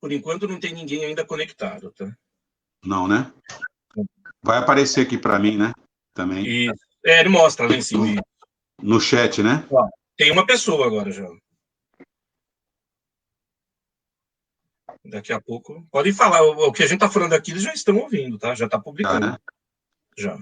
Por enquanto não tem ninguém ainda conectado, tá? Não, né? Vai aparecer aqui para mim, né? Também. E, ele mostra lá em cima. No chat, né? Ó, tem uma pessoa agora já. Daqui a pouco. Podem falar. O que a gente está falando aqui, eles já estão ouvindo, tá? Já está publicando. Né? Já.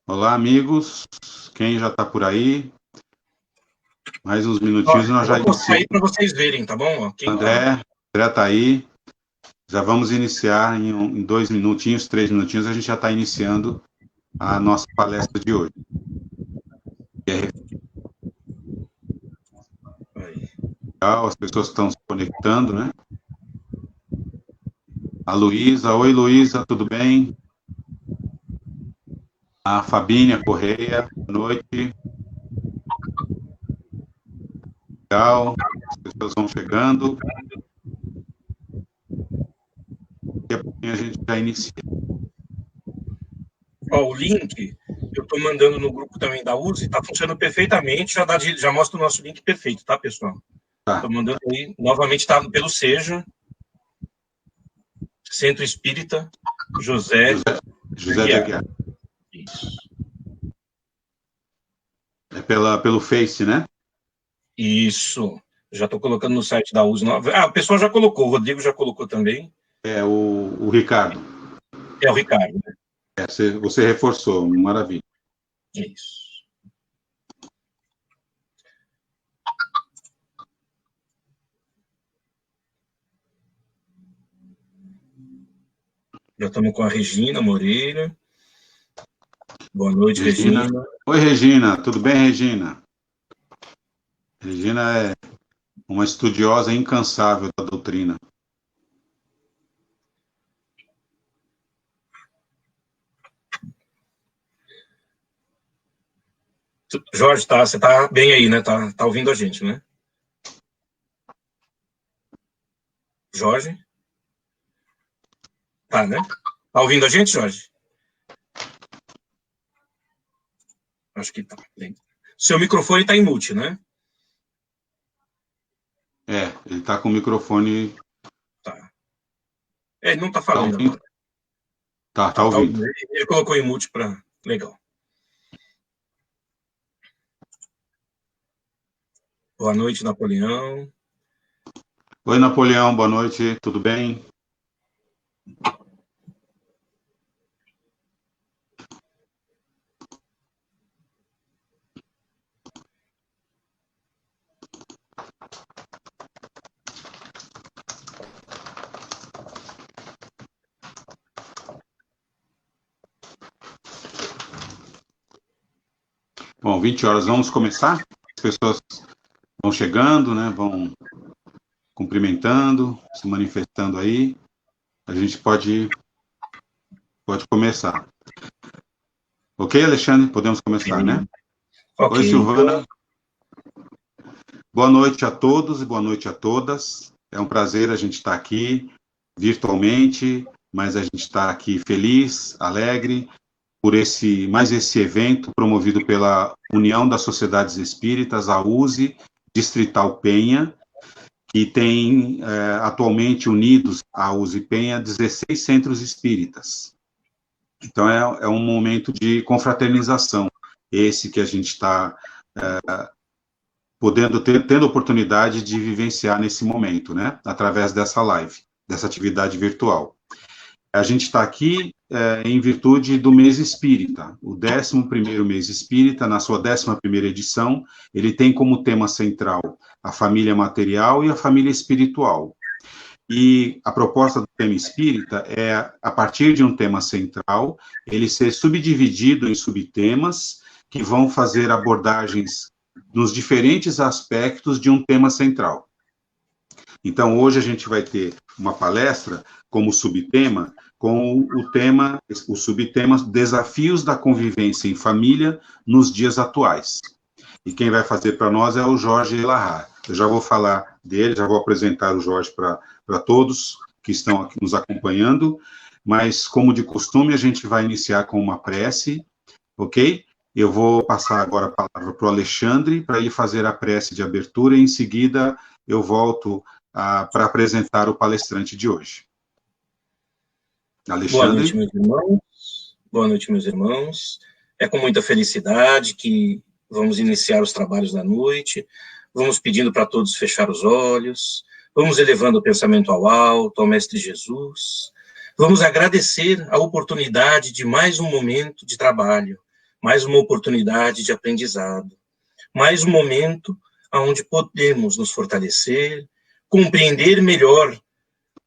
Olá, amigos. Quem já está por aí? Mais uns minutinhos e nós já iniciamos. Vou aí para vocês verem, tá bom? Quem André está aí. Já vamos iniciar em 2 minutinhos, 3 minutinhos, a gente já está iniciando a nossa palestra de hoje. As pessoas estão se conectando, né? A Luísa. Oi, Luísa, tudo bem? A Fabínia Correia, boa noite. Legal, as pessoas vão chegando. Daqui a pouquinho a gente já inicia. Ó, o link eu estou mandando no grupo também da USE, está funcionando perfeitamente, já mostra o nosso link perfeito, tá, pessoal? Estou mandando aí, novamente está pelo Seja, Centro Espírita, José de Aguiar. Isso. É pelo Face, né? Isso. Já estou colocando no site da USE. O pessoal já colocou, o Rodrigo já colocou também. É o Ricardo. É o Ricardo, né? Você reforçou, maravilha. Isso. Já estamos com a Regina Moreira. Boa noite, Regina. Oi, Regina. Tudo bem, Regina? Regina é uma estudiosa incansável da doutrina. Jorge, você está bem aí, né? Tá ouvindo a gente, né? Jorge? Tá, né? Tá ouvindo a gente, Jorge? Acho que tá. Seu microfone está em mute, né? Ele está com o microfone... Tá. Ele não está falando agora. Tá ouvindo. Ele colocou em mute para... Legal. Boa noite, Napoleão. Oi, Napoleão, boa noite, tudo bem? Bom, 20 horas, vamos começar? As pessoas vão chegando, né? Vão cumprimentando, se manifestando aí. A gente pode começar. Ok, Alexandre? Podemos começar, né? Okay. Oi, Silvana. Boa noite a todos e boa noite a todas. É um prazer a gente estar aqui virtualmente, mas a gente está aqui feliz, alegre, por mais esse evento promovido pela União das Sociedades Espíritas, a USE, Distrital Penha, que tem atualmente unidos à USE Penha 16 centros espíritas. Então é um momento de confraternização, esse que a gente está tendo a oportunidade de vivenciar nesse momento, né, através dessa live, dessa atividade virtual. A gente está aqui em virtude do mês espírita, o 11º mês espírita, na sua 11ª edição, ele tem como tema central a família material e a família espiritual. E a proposta do tema espírita é, a partir de um tema central, ele ser subdividido em subtemas que vão fazer abordagens nos diferentes aspectos de um tema central. Então, hoje a gente vai ter uma palestra como subtema com o subtema Desafios da Convivência em Família nos Dias Atuais. E quem vai fazer para nós é o Jorge Elahá. Eu já vou falar dele, já vou apresentar o Jorge para todos que estão aqui nos acompanhando, mas, como de costume, a gente vai iniciar com uma prece, ok? Eu vou passar agora a palavra para o Alexandre, para ele fazer a prece de abertura, e em seguida eu volto para apresentar o palestrante de hoje. Alexandre. Boa noite, meus irmãos. Boa noite, meus irmãos. É com muita felicidade que vamos iniciar os trabalhos da noite. Vamos pedindo para todos fechar os olhos. Vamos elevando o pensamento ao alto, ao Mestre Jesus. Vamos agradecer a oportunidade de mais um momento de trabalho, mais uma oportunidade de aprendizado, mais um momento onde podemos nos fortalecer, compreender melhor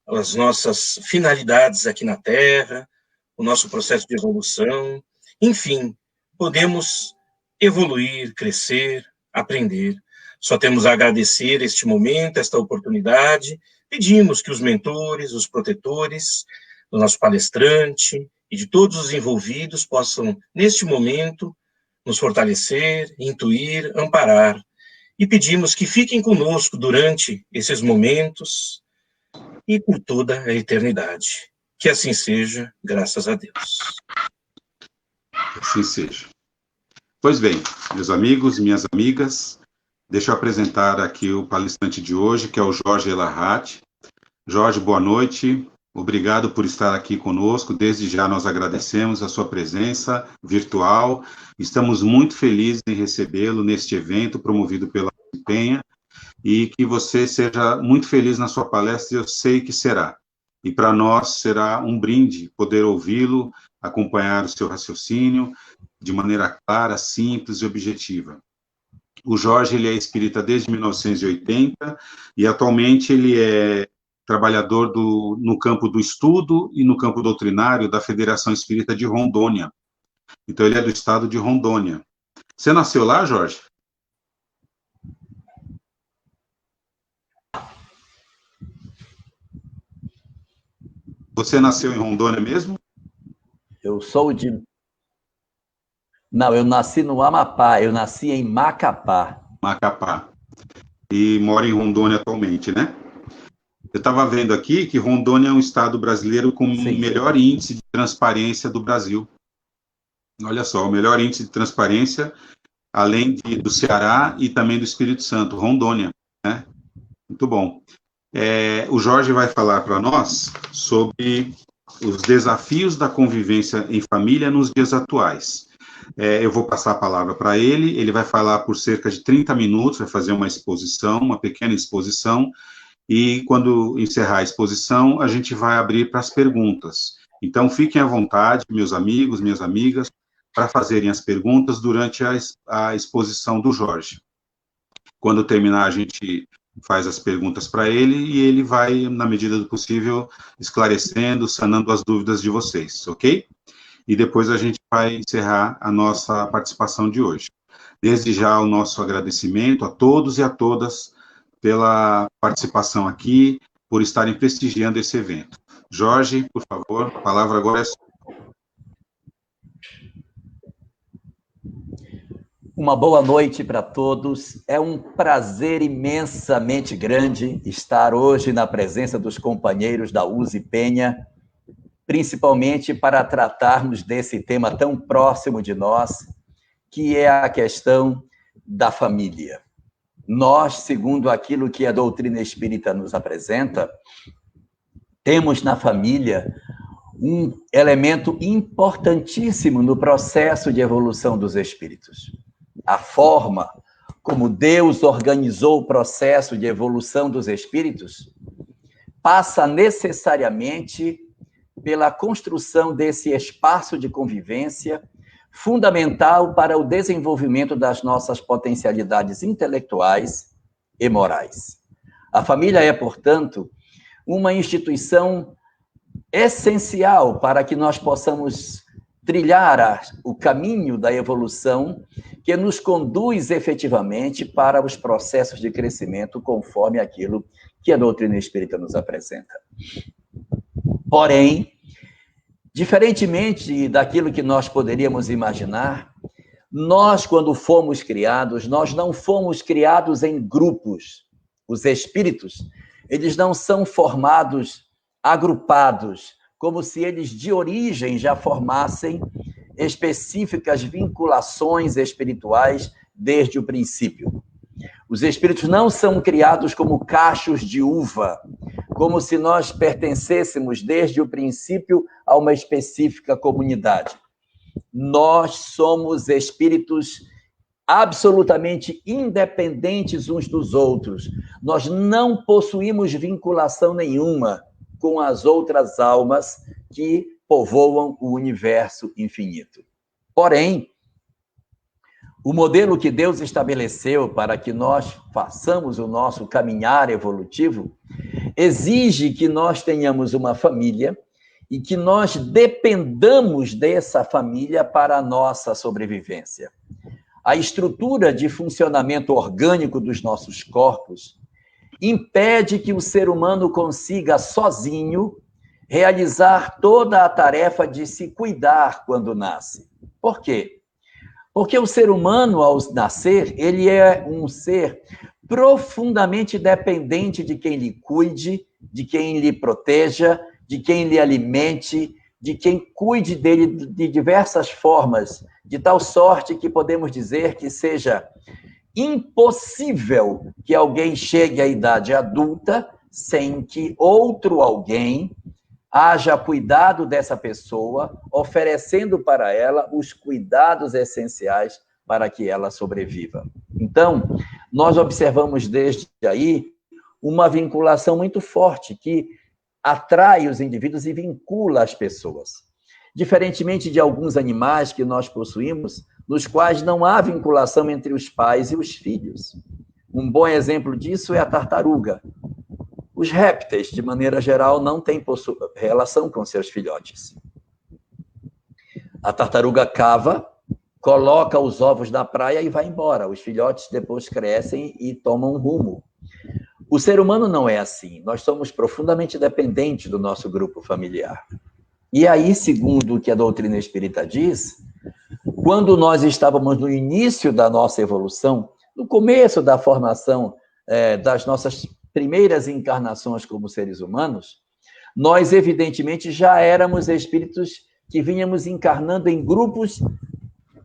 as nossas finalidades aqui na Terra, o nosso processo de evolução, enfim, podemos evoluir, crescer, aprender. Só temos a agradecer este momento, esta oportunidade. Pedimos que os mentores, os protetores do nosso palestrante e de todos os envolvidos possam, neste momento, nos fortalecer, intuir, amparar. E pedimos que fiquem conosco durante esses momentos e por toda a eternidade. Que assim seja, graças a Deus. Assim seja. Pois bem, meus amigos, minhas amigas, deixa eu apresentar aqui o palestrante de hoje, que é o Jorge Elahá. Jorge, boa noite. Obrigado por estar aqui conosco. Desde já nós agradecemos a sua presença virtual. Estamos muito felizes em recebê-lo neste evento promovido pela Penha, e que você seja muito feliz na sua palestra, eu sei que será. E para nós será um brinde poder ouvi-lo, acompanhar o seu raciocínio de maneira clara, simples e objetiva. O Jorge, ele é espírita desde 1980 e atualmente ele é trabalhador no campo do estudo e no campo doutrinário da Federação Espírita de Rondônia. Então, ele é do estado de Rondônia. Você nasceu lá, Jorge? Você nasceu em Rondônia mesmo? Eu sou de... Não, eu nasci no Amapá, eu nasci em Macapá. Macapá. E mora em Rondônia atualmente, né? Eu estava vendo aqui que Rondônia é um estado brasileiro com o melhor índice de transparência do Brasil. Olha só, o melhor índice de transparência, além do Ceará e também do Espírito Santo, Rondônia, né? Muito bom. O Jorge vai falar para nós sobre os desafios da convivência em família nos dias atuais. Eu vou passar a palavra para ele vai falar por cerca de 30 minutos, vai fazer uma exposição, uma pequena exposição, e quando encerrar a exposição, a gente vai abrir para as perguntas. Então, fiquem à vontade, meus amigos, minhas amigas, para fazerem as perguntas durante a exposição do Jorge. Quando terminar, a gente faz as perguntas para ele e ele vai, na medida do possível, esclarecendo, sanando as dúvidas de vocês, ok? E depois a gente vai encerrar a nossa participação de hoje. Desde já o nosso agradecimento a todos e a todas pela participação aqui, por estarem prestigiando esse evento. Jorge, por favor, a palavra agora é sua. Uma boa noite para todos. É um prazer imensamente grande estar hoje na presença dos companheiros da USE Penha, principalmente para tratarmos desse tema tão próximo de nós, que é a questão da família. Nós, segundo aquilo que a doutrina espírita nos apresenta, temos na família um elemento importantíssimo no processo de evolução dos espíritos. A forma como Deus organizou o processo de evolução dos espíritos passa necessariamente pela construção desse espaço de convivência fundamental para o desenvolvimento das nossas potencialidades intelectuais e morais. A família é, portanto, uma instituição essencial para que nós possamos trilhar o caminho da evolução que nos conduz efetivamente para os processos de crescimento conforme aquilo que a doutrina espírita nos apresenta. Porém, Diferentemente daquilo que nós poderíamos imaginar, nós, quando fomos criados, nós não fomos criados em grupos. Os espíritos, eles não são formados, agrupados, como se eles de origem já formassem específicas vinculações espirituais desde o princípio. Os espíritos não são criados como cachos de uva, como se nós pertencêssemos desde o princípio a uma específica comunidade. Nós somos espíritos absolutamente independentes uns dos outros. Nós não possuímos vinculação nenhuma com as outras almas que povoam o universo infinito. Porém, o modelo que Deus estabeleceu para que nós façamos o nosso caminhar evolutivo exige que nós tenhamos uma família e que nós dependamos dessa família para a nossa sobrevivência. A estrutura de funcionamento orgânico dos nossos corpos impede que o ser humano consiga sozinho realizar toda a tarefa de se cuidar quando nasce. Por quê? Porque o ser humano, ao nascer, ele é um ser profundamente dependente de quem lhe cuide, de quem lhe proteja, de quem lhe alimente, de quem cuide dele de diversas formas, de tal sorte que podemos dizer que seja impossível que alguém chegue à idade adulta sem que outro alguém haja cuidado dessa pessoa, oferecendo para ela os cuidados essenciais para que ela sobreviva. Então, nós observamos desde aí uma vinculação muito forte que atrai os indivíduos e vincula as pessoas. Diferentemente de alguns animais que nós possuímos, nos quais não há vinculação entre os pais e os filhos. Um bom exemplo disso é a tartaruga. Os répteis, de maneira geral, não têm relação com seus filhotes. A tartaruga cava, coloca os ovos na praia e vai embora. Os filhotes depois crescem e tomam um rumo. O ser humano não é assim. Nós somos profundamente dependentes do nosso grupo familiar. E aí, segundo o que a doutrina espírita diz, quando nós estávamos no início da nossa evolução, no começo da formação das nossas primeiras encarnações como seres humanos, nós, evidentemente, já éramos espíritos que vínhamos encarnando em grupos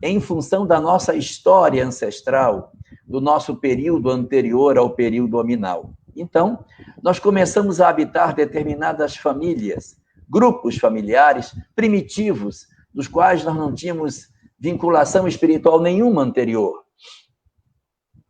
em função da nossa história ancestral, do nosso período anterior ao período hominal. Então, nós começamos a habitar determinadas famílias, grupos familiares primitivos, dos quais nós não tínhamos vinculação espiritual nenhuma anterior.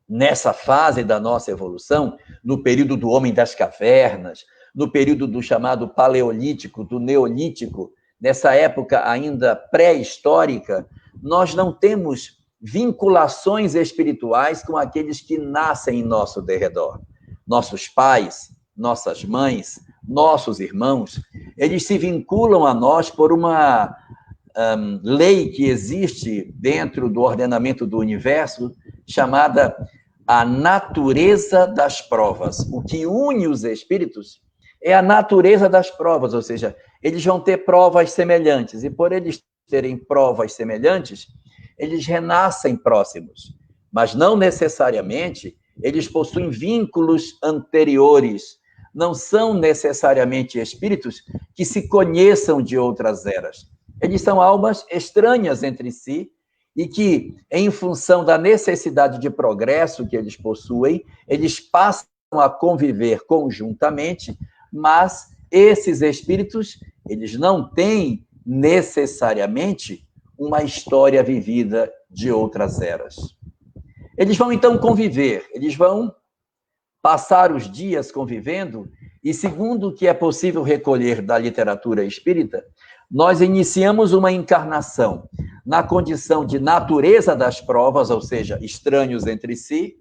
Nessa fase da nossa evolução, no período do homem das cavernas, no período do chamado paleolítico, do neolítico, nessa época ainda pré-histórica, nós não temos vinculações espirituais com aqueles que nascem em nosso derredor. Nossos pais, nossas mães, nossos irmãos, eles se vinculam a nós por uma lei que existe dentro do ordenamento do universo, chamada a natureza das provas. O que une os espíritos é a natureza das provas, ou seja, eles vão ter provas semelhantes, e por eles terem provas semelhantes, eles renascem próximos, mas não necessariamente eles possuem vínculos anteriores, não são necessariamente espíritos que se conheçam de outras eras. Eles são almas estranhas entre si e que, em função da necessidade de progresso que eles possuem, eles passam a conviver conjuntamente, mas esses espíritos, eles não têm necessariamente uma história vivida de outras eras. Eles vão, então, conviver, eles vão passar os dias convivendo, e segundo o que é possível recolher da literatura espírita, nós iniciamos uma encarnação na condição de natureza das provas, ou seja, estranhos entre si,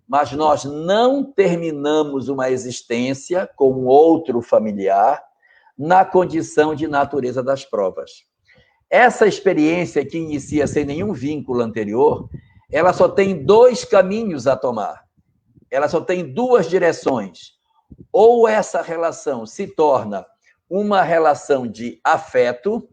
mas nós não terminamos uma existência com outro familiar na condição de natureza das provas. Essa experiência que inicia sem nenhum vínculo anterior, ela só tem dois caminhos a tomar. Ela só tem duas direções. Ou essa relação se torna uma relação de afeto.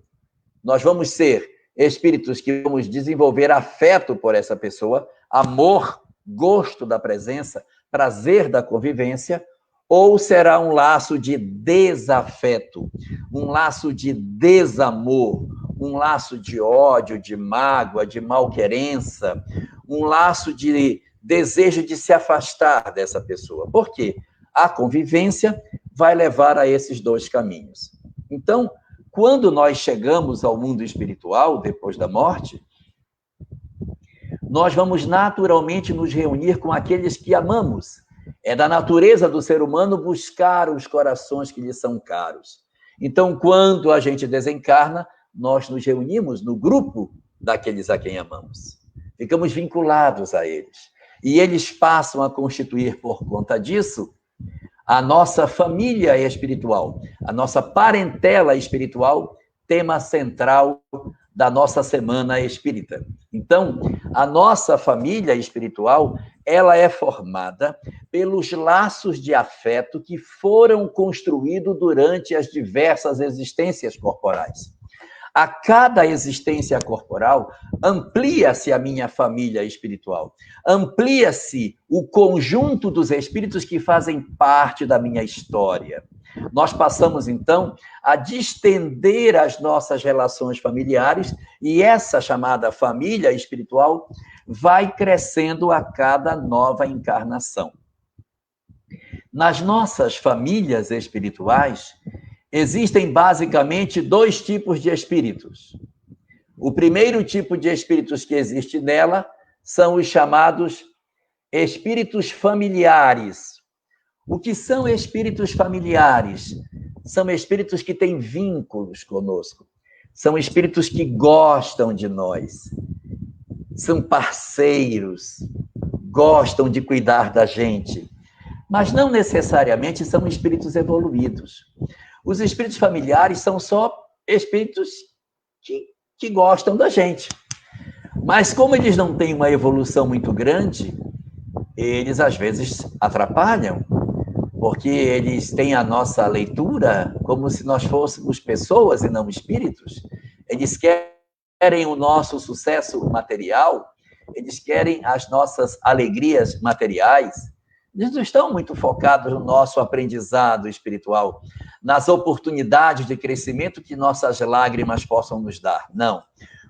Nós vamos ser espíritos que vamos desenvolver afeto por essa pessoa, amor, gosto da presença, prazer da convivência, ou será um laço de desafeto, um laço de desamor, um laço de ódio, de mágoa, de malquerença, um laço de desejo de se afastar dessa pessoa. Por quê? A convivência vai levar a esses dois caminhos. Então, quando nós chegamos ao mundo espiritual, depois da morte, nós vamos naturalmente nos reunir com aqueles que amamos. É da natureza do ser humano buscar os corações que lhe são caros. Então, quando a gente desencarna, nós nos reunimos no grupo daqueles a quem amamos. Ficamos vinculados a eles. E eles passam a constituir, por conta disso, a nossa família espiritual, a nossa parentela espiritual, tema central da nossa Semana Espírita. Então, a nossa família espiritual, ela é formada pelos laços de afeto que foram construídos durante as diversas existências corporais. A cada existência corporal, amplia-se a minha família espiritual, amplia-se o conjunto dos espíritos que fazem parte da minha história. Nós passamos, então, a distender as nossas relações familiares e essa chamada família espiritual vai crescendo a cada nova encarnação. Nas nossas famílias espirituais, existem basicamente dois tipos de espíritos. O primeiro tipo de espíritos que existe nela são os chamados espíritos familiares. O que são espíritos familiares? São espíritos que têm vínculos conosco. São espíritos que gostam de nós. São parceiros. Gostam de cuidar da gente. Mas não necessariamente são espíritos evoluídos. Os espíritos familiares são só espíritos que gostam da gente. Mas como eles não têm uma evolução muito grande, eles às vezes atrapalham, porque eles têm a nossa leitura como se nós fôssemos pessoas e não espíritos. Eles querem o nosso sucesso material, eles querem as nossas alegrias materiais. Eles não estão muito focados no nosso aprendizado espiritual, nas oportunidades de crescimento que nossas lágrimas possam nos dar. Não.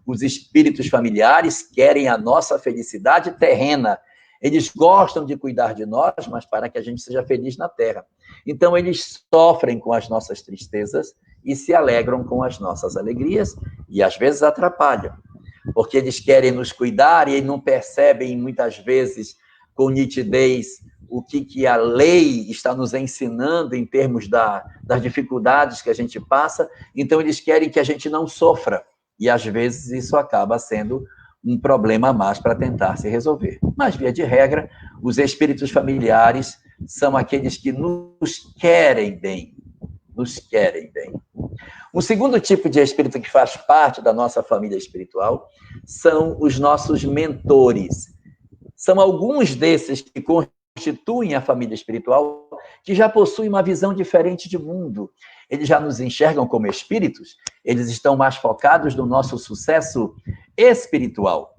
Os espíritos familiares querem a nossa felicidade terrena. Eles gostam de cuidar de nós, mas para que a gente seja feliz na Terra. Então, eles sofrem com as nossas tristezas e se alegram com as nossas alegrias e, às vezes, atrapalham. Porque eles querem nos cuidar e não percebem, muitas vezes, com nitidez, o que a lei está nos ensinando em termos das dificuldades que a gente passa. Então, eles querem que a gente não sofra. E, às vezes, isso acaba sendo um problema a mais para tentar se resolver. Mas, via de regra, os espíritos familiares são aqueles que nos querem bem. Nos querem bem. Um segundo tipo de espírito que faz parte da nossa família espiritual são os nossos mentores. São alguns desses que constituem a família espiritual que já possuem uma visão diferente de mundo. Eles já nos enxergam como espíritos, eles estão mais focados no nosso sucesso espiritual.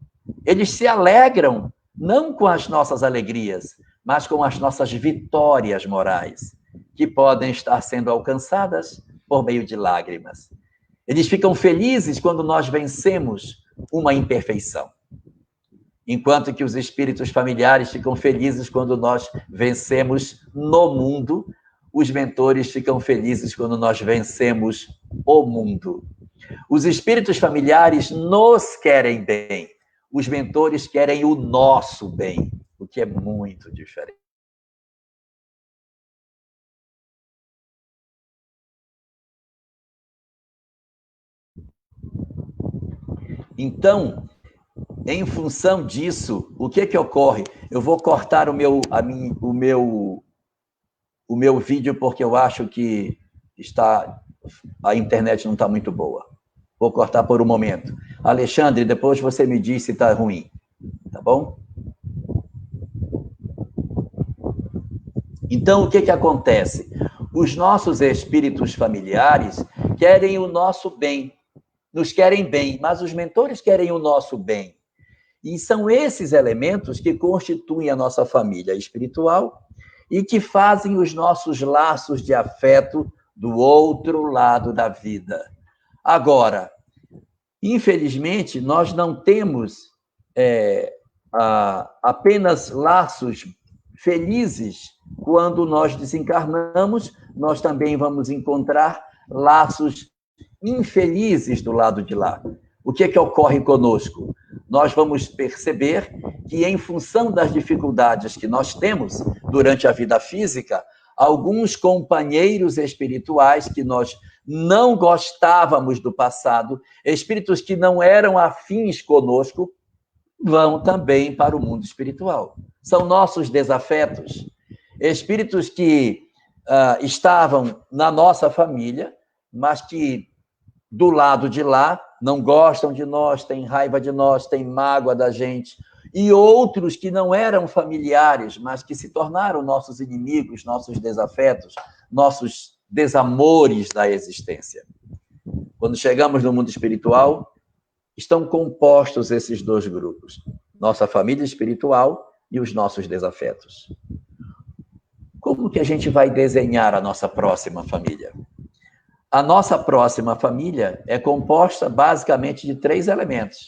Eles se alegram não com as nossas alegrias, mas com as nossas vitórias morais, que podem estar sendo alcançadas por meio de lágrimas. Eles ficam felizes quando nós vencemos uma imperfeição. Enquanto que os espíritos familiares ficam felizes quando nós vencemos no mundo, os mentores ficam felizes quando nós vencemos o mundo. Os espíritos familiares nos querem bem, os mentores querem o nosso bem, o que é muito diferente. Então, em função disso, o que ocorre? Eu vou cortar o meu vídeo porque eu acho que a internet não está muito boa. Vou cortar por um momento. Alexandre, depois você me diz se está ruim. Tá bom? Então, o que acontece? Os nossos espíritos familiares querem o nosso bem, nos querem bem, mas os mentores querem o nosso bem. E são esses elementos que constituem a nossa família espiritual e que fazem os nossos laços de afeto do outro lado da vida. Agora, infelizmente, nós não temos apenas laços felizes. Quando nós desencarnamos, nós também vamos encontrar laços infelizes do lado de lá. O que ocorre conosco? Nós vamos perceber que, em função das dificuldades que nós temos durante a vida física, alguns companheiros espirituais que nós não gostávamos do passado, espíritos que não eram afins conosco, vão também para o mundo espiritual. São nossos desafetos. Espíritos que estavam na nossa família, mas que do lado de lá não gostam de nós, têm raiva de nós, têm mágoa da gente. E outros que não eram familiares, mas que se tornaram nossos inimigos, nossos desafetos, nossos desamores da existência. Quando chegamos no mundo espiritual, estão compostos esses dois grupos, nossa família espiritual e os nossos desafetos. Como que a gente vai desenhar a nossa próxima família? A nossa próxima família é composta basicamente de 3 elementos.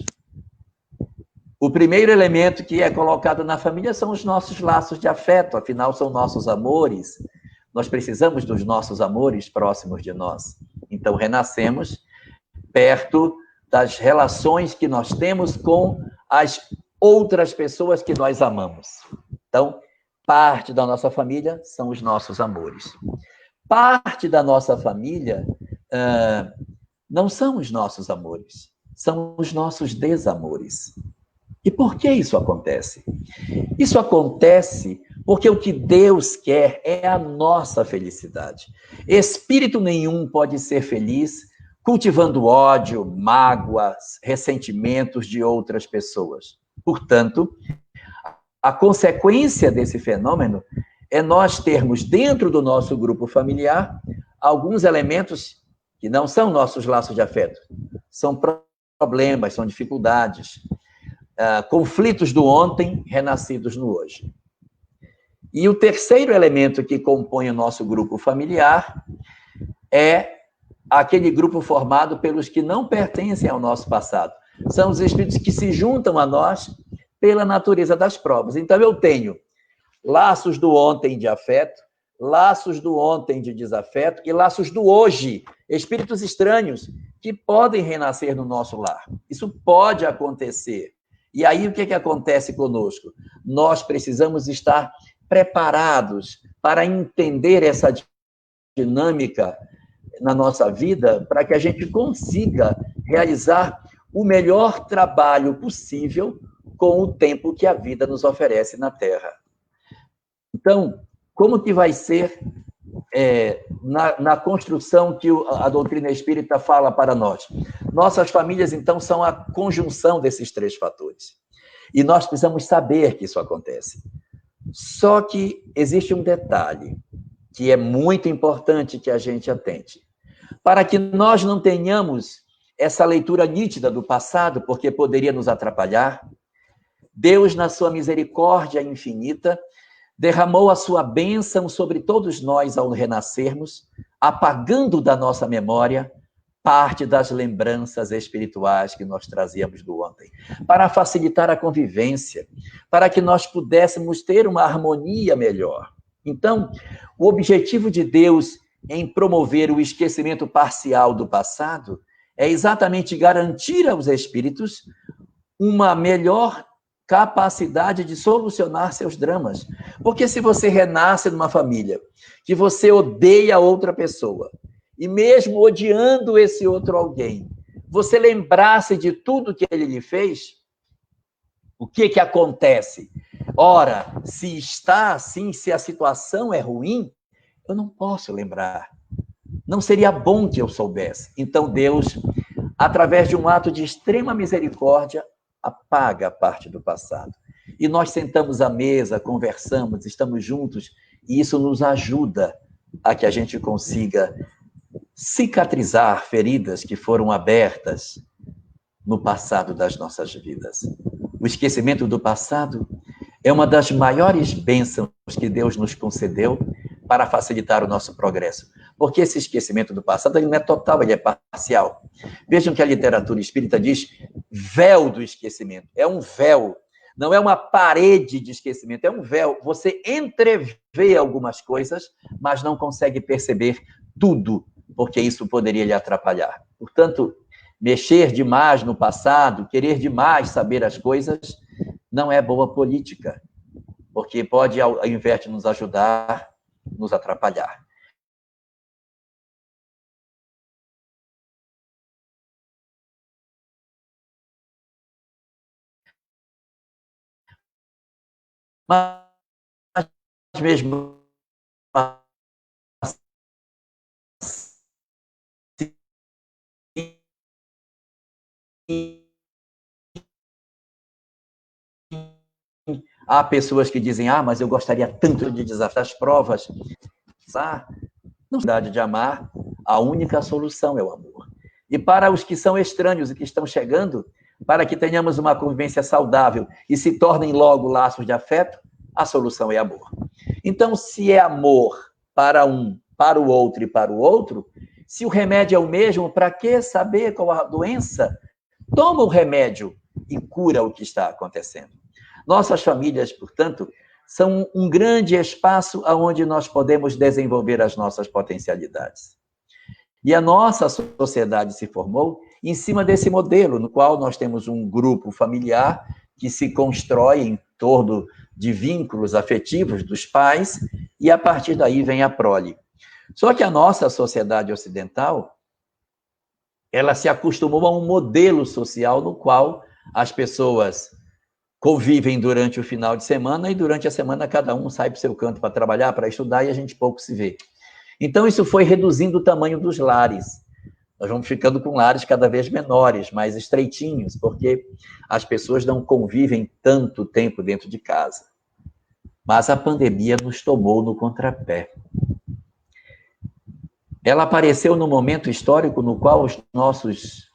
O primeiro elemento que é colocado na família são os nossos laços de afeto, afinal são nossos amores. Nós precisamos dos nossos amores próximos de nós. Então, renascemos perto das relações que nós temos com as outras pessoas que nós amamos. Então, parte da nossa família são os nossos amores. Parte da nossa família não são os nossos amores, são os nossos desamores. E por que isso acontece? Isso acontece porque o que Deus quer é a nossa felicidade. Espírito nenhum pode ser feliz cultivando ódio, mágoas, ressentimentos de outras pessoas. Portanto, a consequência desse fenômeno é nós termos dentro do nosso grupo familiar alguns elementos que não são nossos laços de afeto, são problemas, são dificuldades, conflitos do ontem renascidos no hoje. E o terceiro elemento que compõe o nosso grupo familiar é aquele grupo formado pelos que não pertencem ao nosso passado. São os espíritos que se juntam a nós pela natureza das provas. Então, eu tenho laços do ontem de afeto, laços do ontem de desafeto e laços do hoje, espíritos estranhos que podem renascer no nosso lar. Isso pode acontecer. E aí, o que acontece conosco? Nós precisamos estar preparados para entender essa dinâmica na nossa vida, para que a gente consiga realizar o melhor trabalho possível com o tempo que a vida nos oferece na Terra. Então, como que vai ser na construção que a doutrina espírita fala para nós? Nossas famílias, então, são a conjunção desses 3 fatores. E nós precisamos saber que isso acontece. Só que existe um detalhe que é muito importante que a gente atente. Para que nós não tenhamos essa leitura nítida do passado, porque poderia nos atrapalhar, Deus, na sua misericórdia infinita, derramou a sua bênção sobre todos nós ao renascermos, apagando da nossa memória parte das lembranças espirituais que nós trazíamos do ontem, para facilitar a convivência, para que nós pudéssemos ter uma harmonia melhor. Então, o objetivo de Deus em promover o esquecimento parcial do passado é exatamente garantir aos espíritos uma melhor capacidade de solucionar seus dramas. Porque se você renasce numa família que você odeia outra pessoa, e mesmo odiando esse outro alguém, você lembrasse de tudo que ele lhe fez, o que acontece? Ora, se está assim, se a situação é ruim, eu não posso lembrar. Não seria bom que eu soubesse. Então Deus, através de um ato de extrema misericórdia, apaga a parte do passado. E nós sentamos à mesa, conversamos, estamos juntos, e isso nos ajuda a que a gente consiga cicatrizar feridas que foram abertas no passado das nossas vidas. O esquecimento do passado é uma das maiores bênçãos que Deus nos concedeu para facilitar o nosso progresso. Porque esse esquecimento do passado, ele não é total, ele é parcial. Vejam que a literatura espírita diz véu do esquecimento. É um véu, não é uma parede de esquecimento, é um véu. Você entrevê algumas coisas, mas não consegue perceber tudo, porque isso poderia lhe atrapalhar. Portanto, mexer demais no passado, querer demais saber as coisas, não é boa política, porque pode, ao invés de nos ajudar, nos atrapalhar. Mas mesmo há pessoas que dizem, mas eu gostaria tanto de desafiar as provas. Não se dá de amar, a única solução é o amor. E para os que são estranhos e que estão chegando, para que tenhamos uma convivência saudável e se tornem logo laços de afeto, a solução é amor. Então, se é amor para um, para o outro e para o outro, se o remédio é o mesmo, para que saber qual a doença? Toma o remédio e cura o que está acontecendo. Nossas famílias, portanto, são um grande espaço onde nós podemos desenvolver as nossas potencialidades. E a nossa sociedade se formou em cima desse modelo, no qual nós temos um grupo familiar que se constrói em torno de vínculos afetivos dos pais, e a partir daí vem a prole. Só que a nossa sociedade ocidental, ela se acostumou a um modelo social no qual as pessoas convivem durante o final de semana e durante a semana cada um sai para o seu canto para trabalhar, para estudar, e a gente pouco se vê. Então, isso foi reduzindo o tamanho dos lares. Nós vamos ficando com lares cada vez menores, mais estreitinhos, porque as pessoas não convivem tanto tempo dentro de casa. Mas a pandemia nos tomou no contrapé. Ela apareceu num momento histórico no qual os nossos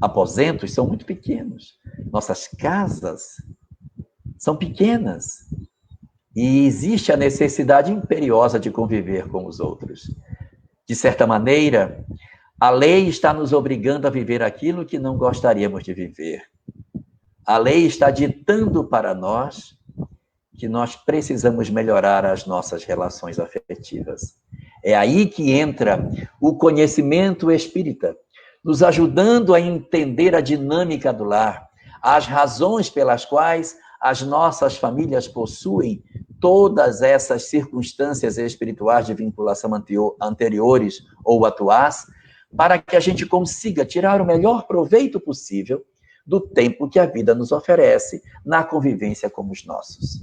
aposentos são muito pequenos. Nossas casas são pequenas. E existe a necessidade imperiosa de conviver com os outros. De certa maneira, a lei está nos obrigando a viver aquilo que não gostaríamos de viver. A lei está ditando para nós que nós precisamos melhorar as nossas relações afetivas. É aí que entra o conhecimento espírita, nos ajudando a entender a dinâmica do lar, as razões pelas quais as nossas famílias possuem todas essas circunstâncias espirituais de vinculação anteriores ou atuais, para que a gente consiga tirar o melhor proveito possível do tempo que a vida nos oferece na convivência com os nossos.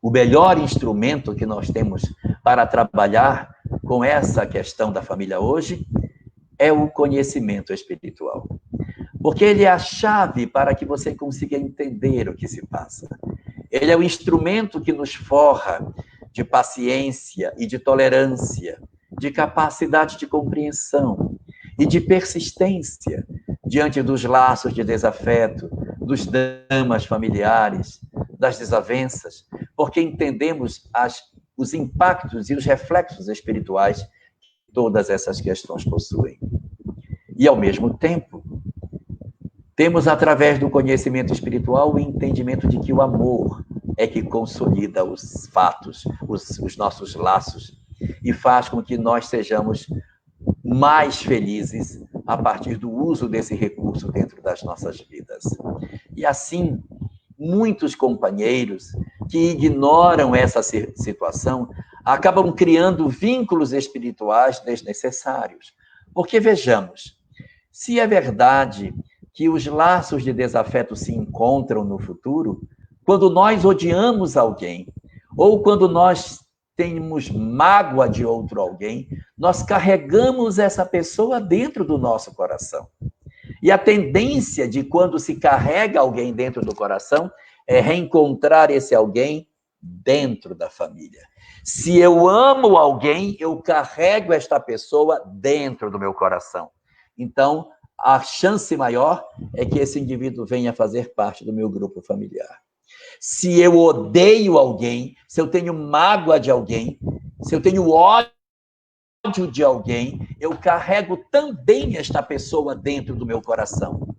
O melhor instrumento que nós temos para trabalhar com essa questão da família hoje é o conhecimento espiritual. Porque ele é a chave para que você consiga entender o que se passa. Ele é o instrumento que nos forra de paciência e de tolerância, de capacidade de compreensão e de persistência diante dos laços de desafeto, dos dramas familiares, das desavenças, porque entendemos os impactos e os reflexos espirituais que todas essas questões possuem. E, ao mesmo tempo, temos, através do conhecimento espiritual, o entendimento de que o amor é que consolida os fatos, os nossos laços, e faz com que nós sejamos mais felizes a partir do uso desse recurso dentro das nossas vidas. E assim, muitos companheiros que ignoram essa situação acabam criando vínculos espirituais desnecessários. Porque, vejamos, se é verdade que os laços de desafeto se encontram no futuro, quando nós odiamos alguém, ou quando nós temos mágoa de outro alguém, nós carregamos essa pessoa dentro do nosso coração. E a tendência de quando se carrega alguém dentro do coração é reencontrar esse alguém dentro da família. Se eu amo alguém, eu carrego esta pessoa dentro do meu coração. Então, a chance maior é que esse indivíduo venha fazer parte do meu grupo familiar. Se eu odeio alguém, se eu tenho mágoa de alguém, se eu tenho ódio de alguém, eu carrego também esta pessoa dentro do meu coração.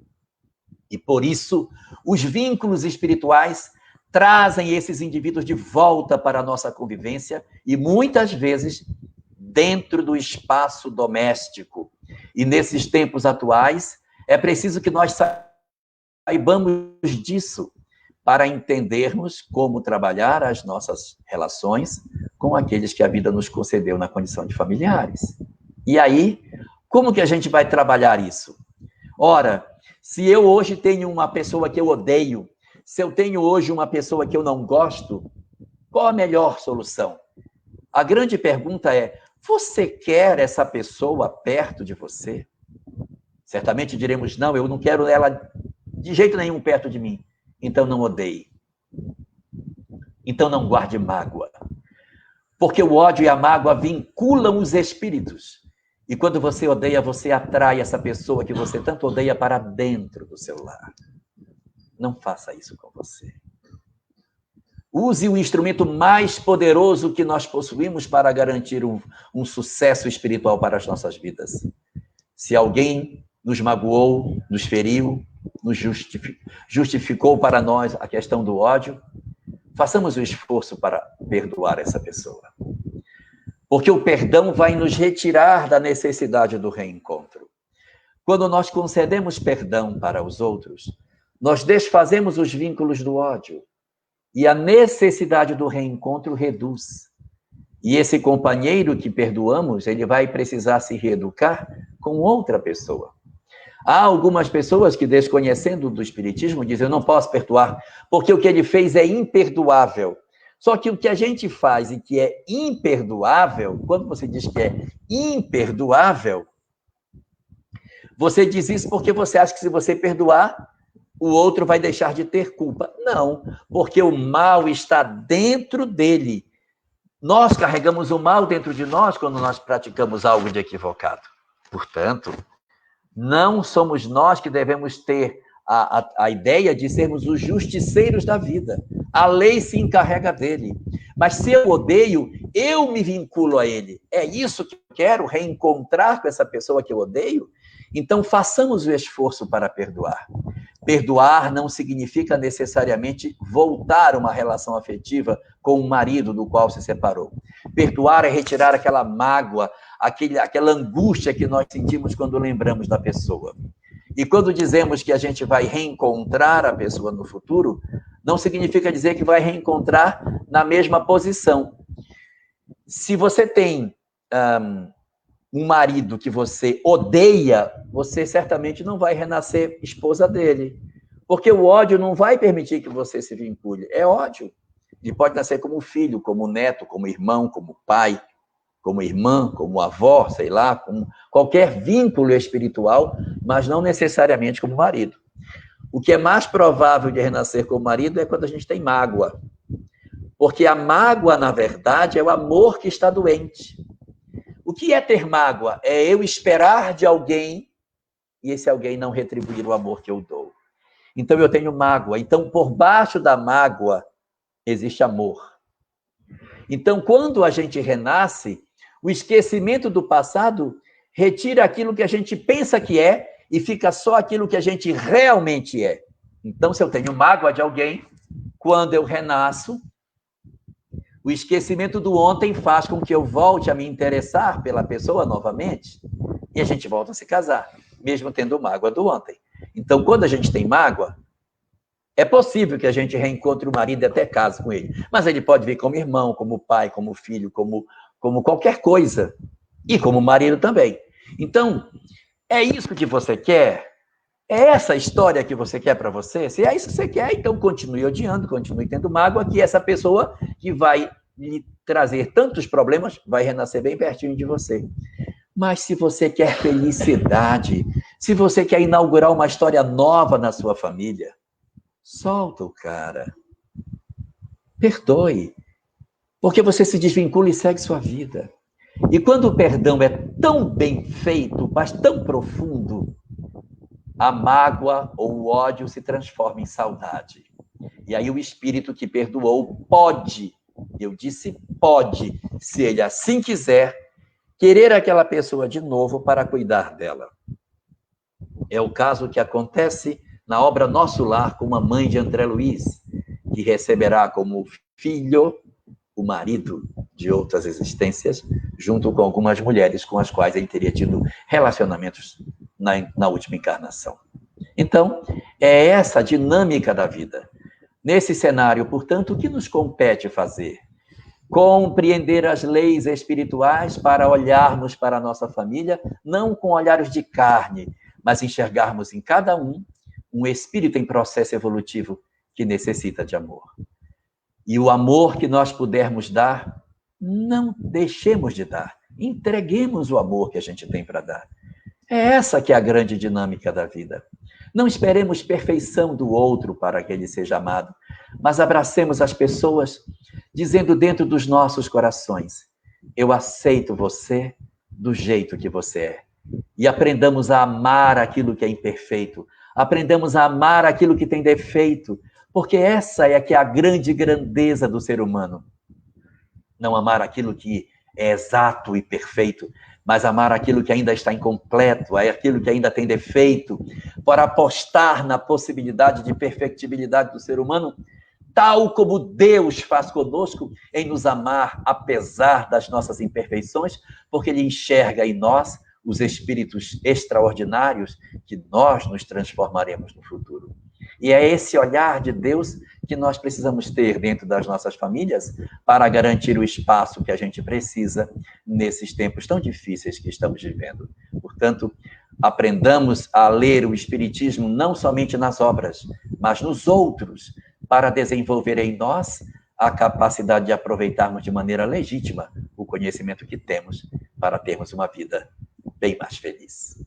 E por isso, os vínculos espirituais trazem esses indivíduos de volta para a nossa convivência e muitas vezes dentro do espaço doméstico. E nesses tempos atuais, é preciso que nós saibamos disso para entendermos como trabalhar as nossas relações com aqueles que a vida nos concedeu na condição de familiares. E aí, como que a gente vai trabalhar isso? Ora, se eu hoje tenho uma pessoa que eu odeio, se eu tenho hoje uma pessoa que eu não gosto, qual a melhor solução? A grande pergunta é, você quer essa pessoa perto de você? Certamente diremos, não, eu não quero ela de jeito nenhum perto de mim. Então não odeie. Então não guarde mágoa. Porque o ódio e a mágoa vinculam os espíritos. E quando você odeia, você atrai essa pessoa que você tanto odeia para dentro do seu lar. Não faça isso com você. Use o instrumento mais poderoso que nós possuímos para garantir um sucesso espiritual para as nossas vidas. Se alguém nos magoou, nos feriu, nos justificou para nós a questão do ódio, façamos o esforço para perdoar essa pessoa. Porque o perdão vai nos retirar da necessidade do reencontro. Quando nós concedemos perdão para os outros, nós desfazemos os vínculos do ódio e a necessidade do reencontro reduz. E esse companheiro que perdoamos, ele vai precisar se reeducar com outra pessoa. Há algumas pessoas que, desconhecendo do espiritismo, dizem, eu não posso perdoar, porque o que ele fez é imperdoável. Só que o que a gente faz e que é imperdoável, quando você diz que é imperdoável, você diz isso porque você acha que se você perdoar, o outro vai deixar de ter culpa. Não, porque o mal está dentro dele. Nós carregamos o mal dentro de nós quando nós praticamos algo de equivocado. Portanto, não somos nós que devemos ter a ideia de sermos os justiceiros da vida. A lei se encarrega dele. Mas se eu odeio, eu me vinculo a ele. É isso que eu quero, reencontrar com essa pessoa que eu odeio? Então, façamos o esforço para perdoar. Perdoar não significa necessariamente voltar uma relação afetiva com o marido do qual se separou. Perdoar é retirar aquela mágoa, aquela angústia que nós sentimos quando lembramos da pessoa. E quando dizemos que a gente vai reencontrar a pessoa no futuro, não significa dizer que vai reencontrar na mesma posição. Se você tem um marido que você odeia, você certamente não vai renascer esposa dele. Porque o ódio não vai permitir que você se vincule. É ódio. Ele pode nascer como filho, como neto, como irmão, como pai, como irmã, como avó, sei lá, como qualquer vínculo espiritual, mas não necessariamente como marido. O que é mais provável de renascer como marido é quando a gente tem mágoa. Porque a mágoa, na verdade, é o amor que está doente. O que é ter mágoa? É eu esperar de alguém e esse alguém não retribuir o amor que eu dou. Então, eu tenho mágoa. Então, por baixo da mágoa, existe amor. Então, quando a gente renasce, o esquecimento do passado retira aquilo que a gente pensa que é e fica só aquilo que a gente realmente é. Então, se eu tenho mágoa de alguém, quando eu renasço, o esquecimento do ontem faz com que eu volte a me interessar pela pessoa novamente e a gente volta a se casar, mesmo tendo mágoa do ontem. Então, quando a gente tem mágoa, é possível que a gente reencontre o marido e até case com ele. Mas ele pode vir como irmão, como pai, como filho, como qualquer coisa. E como marido também. Então, é isso que você quer? É essa história que você quer para você? Se é isso que você quer, então continue odiando, continue tendo mágoa, que essa pessoa que vai lhe trazer tantos problemas vai renascer bem pertinho de você. Mas se você quer felicidade, se você quer inaugurar uma história nova na sua família, solta o cara. perdoe, porque você se desvincula e segue sua vida. E quando o perdão é tão bem feito, mas tão profundo, a mágoa ou o ódio se transforma em saudade. E aí o espírito que perdoou pode, eu disse pode, se ele assim quiser, querer aquela pessoa de novo para cuidar dela. É o caso que acontece na obra Nosso Lar com a mãe de André Luiz, que receberá como filho o marido de outras existências, junto com algumas mulheres com as quais ele teria tido relacionamentos na última encarnação. Então, é essa a dinâmica da vida. Nesse cenário, portanto, o que nos compete fazer? Compreender as leis espirituais para olharmos para a nossa família, não com olhares de carne, mas enxergarmos em cada um espírito em processo evolutivo que necessita de amor. E o amor que nós pudermos dar, não deixemos de dar. Entreguemos o amor que a gente tem para dar. É essa que é a grande dinâmica da vida. Não esperemos perfeição do outro para que ele seja amado, mas abracemos as pessoas dizendo dentro dos nossos corações: eu aceito você do jeito que você é. E aprendamos a amar aquilo que é imperfeito, aprendamos a amar aquilo que tem defeito, porque essa é que é a grande grandeza do ser humano. Não amar aquilo que é exato e perfeito, mas amar aquilo que ainda está incompleto, aquilo que ainda tem defeito, para apostar na possibilidade de perfectibilidade do ser humano, tal como Deus faz conosco em nos amar apesar das nossas imperfeições, porque Ele enxerga em nós os espíritos extraordinários que nós nos transformaremos no futuro. E é esse olhar de Deus que nós precisamos ter dentro das nossas famílias para garantir o espaço que a gente precisa nesses tempos tão difíceis que estamos vivendo. Portanto, aprendamos a ler o Espiritismo não somente nas obras, mas nos outros, para desenvolver em nós a capacidade de aproveitarmos de maneira legítima o conhecimento que temos para termos uma vida bem mais feliz.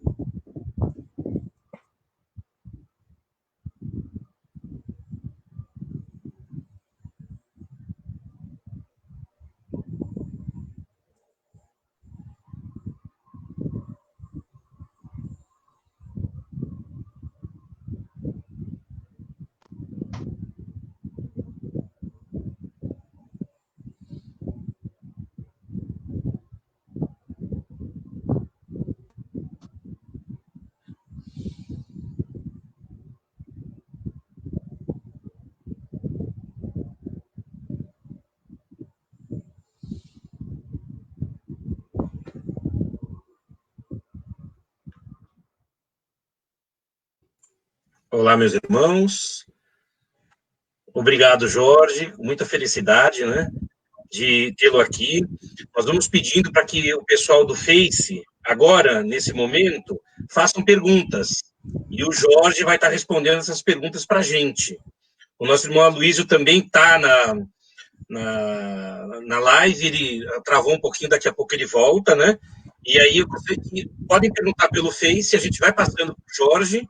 Olá, meus irmãos. Obrigado, Jorge. Muita felicidade, né, de tê-lo aqui. Nós vamos pedindo para que o pessoal do Face, agora, nesse momento, façam perguntas. E o Jorge vai estar respondendo essas perguntas para a gente. O nosso irmão Aloysio também está na live, ele travou um pouquinho, daqui a pouco ele volta, né? E aí, vocês podem perguntar pelo Face, a gente vai passando para o Jorge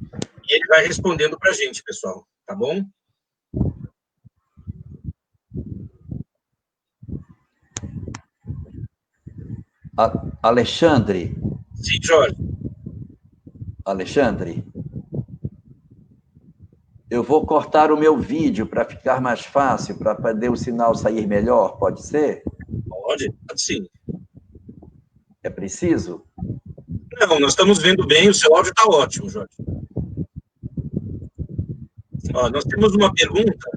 e ele vai respondendo para a gente, pessoal. Tá bom? Alexandre. Sim, Jorge. Alexandre, eu vou cortar o meu vídeo para ficar mais fácil, para poder o sinal sair melhor, pode ser? Pode sim. É preciso? Não, nós estamos vendo bem, o seu áudio está ótimo, Jorge. Ó, nós temos uma pergunta.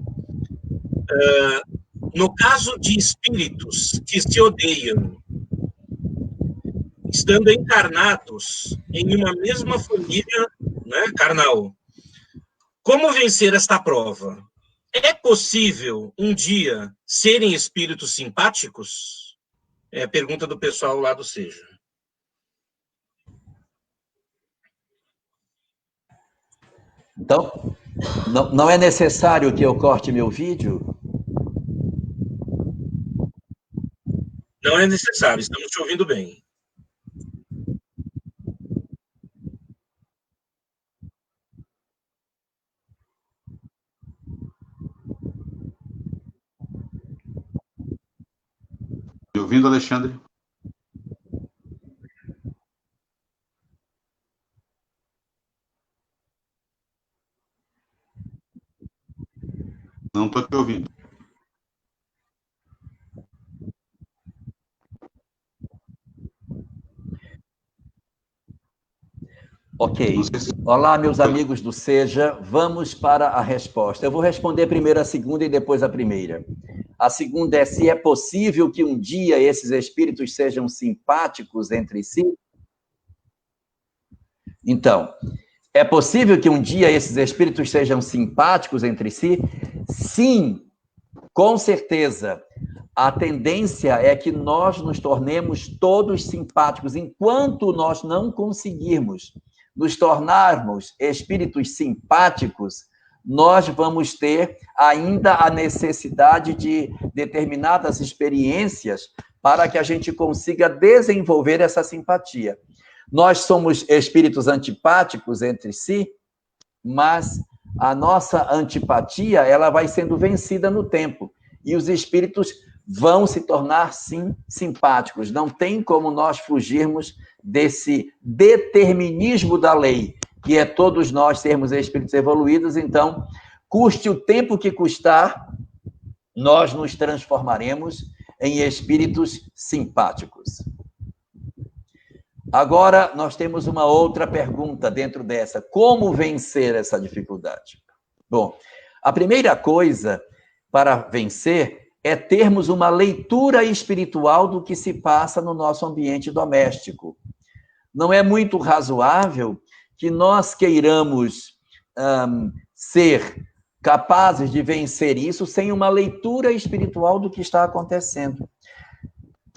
No caso de espíritos que se odeiam, estando encarnados em uma mesma família, né, carnal, como vencer esta prova? É possível um dia serem espíritos simpáticos? É a pergunta do pessoal lá do Seja. Então, não é necessário que eu corte meu vídeo? Não é necessário, estamos te ouvindo bem. ouvindo, Alexandre? Não estou te ouvindo. Ok. Olá, meus amigos do Seja. Vamos para a resposta. Eu vou responder primeiro a segunda e depois a primeira. A segunda é se é possível que um dia esses espíritos sejam simpáticos entre si? Então, é possível que um dia esses espíritos sejam simpáticos entre si? Sim, com certeza. A tendência é que nós nos tornemos todos simpáticos. Enquanto nós não conseguirmos nos tornarmos espíritos simpáticos, nós vamos ter ainda a necessidade de determinadas experiências para que a gente consiga desenvolver essa simpatia. Nós somos espíritos antipáticos entre si, mas a nossa antipatia, ela vai sendo vencida no tempo. E os espíritos vão se tornar, sim, simpáticos. Não tem como nós fugirmos desse determinismo da lei, que é todos nós sermos espíritos evoluídos. Então, custe o tempo que custar, nós nos transformaremos em espíritos simpáticos. Agora, nós temos uma outra pergunta dentro dessa. Como vencer essa dificuldade? Bom, a primeira coisa para vencer é termos uma leitura espiritual do que se passa no nosso ambiente doméstico. Não é muito razoável que nós queiramos ser capazes de vencer isso sem uma leitura espiritual do que está acontecendo.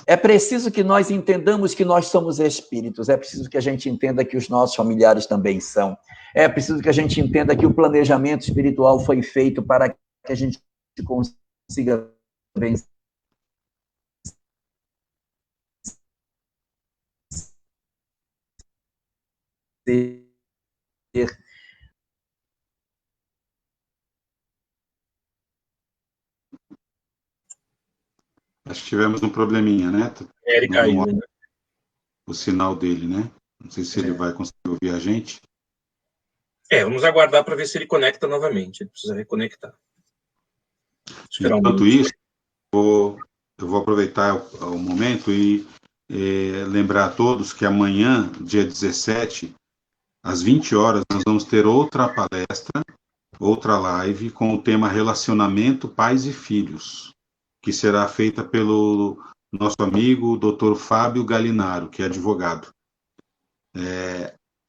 É preciso que nós entendamos que nós somos espíritos, é preciso que a gente entenda que os nossos familiares também são, é preciso que a gente entenda que o planejamento espiritual foi feito para que a gente consiga vencer. Acho que tivemos um probleminha, né? Ele caiu, né? O sinal dele, né? Não sei se ele vai conseguir ouvir a gente. Vamos aguardar para ver se ele conecta novamente. Ele precisa reconectar. Enquanto isso, eu vou aproveitar o momento e lembrar a todos que amanhã, dia 17, às 20 horas, nós vamos ter outra palestra, outra live, com o tema Relacionamento Pais e Filhos, que será feita pelo nosso amigo Dr. Fábio Galinaro, que é advogado.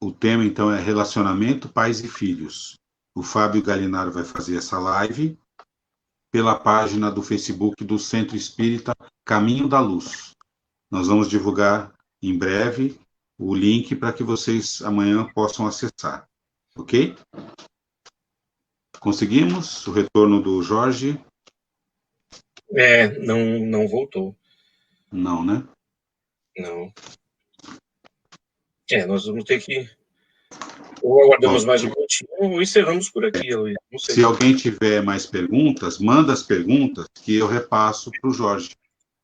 O tema, então, é Relacionamento Pais e Filhos. O Fábio Galinaro vai fazer essa live pela página do Facebook do Centro Espírita Caminho da Luz. Nós vamos divulgar em breve o link para que vocês amanhã possam acessar. Ok? Conseguimos o retorno do Jorge? Não voltou. Não, né? Não. Nós vamos ter que... Ou aguardamos mais um pouquinho, ou encerramos por aqui, Luiz. Não sei. Se alguém tiver mais perguntas, manda as perguntas que eu repasso para o Jorge.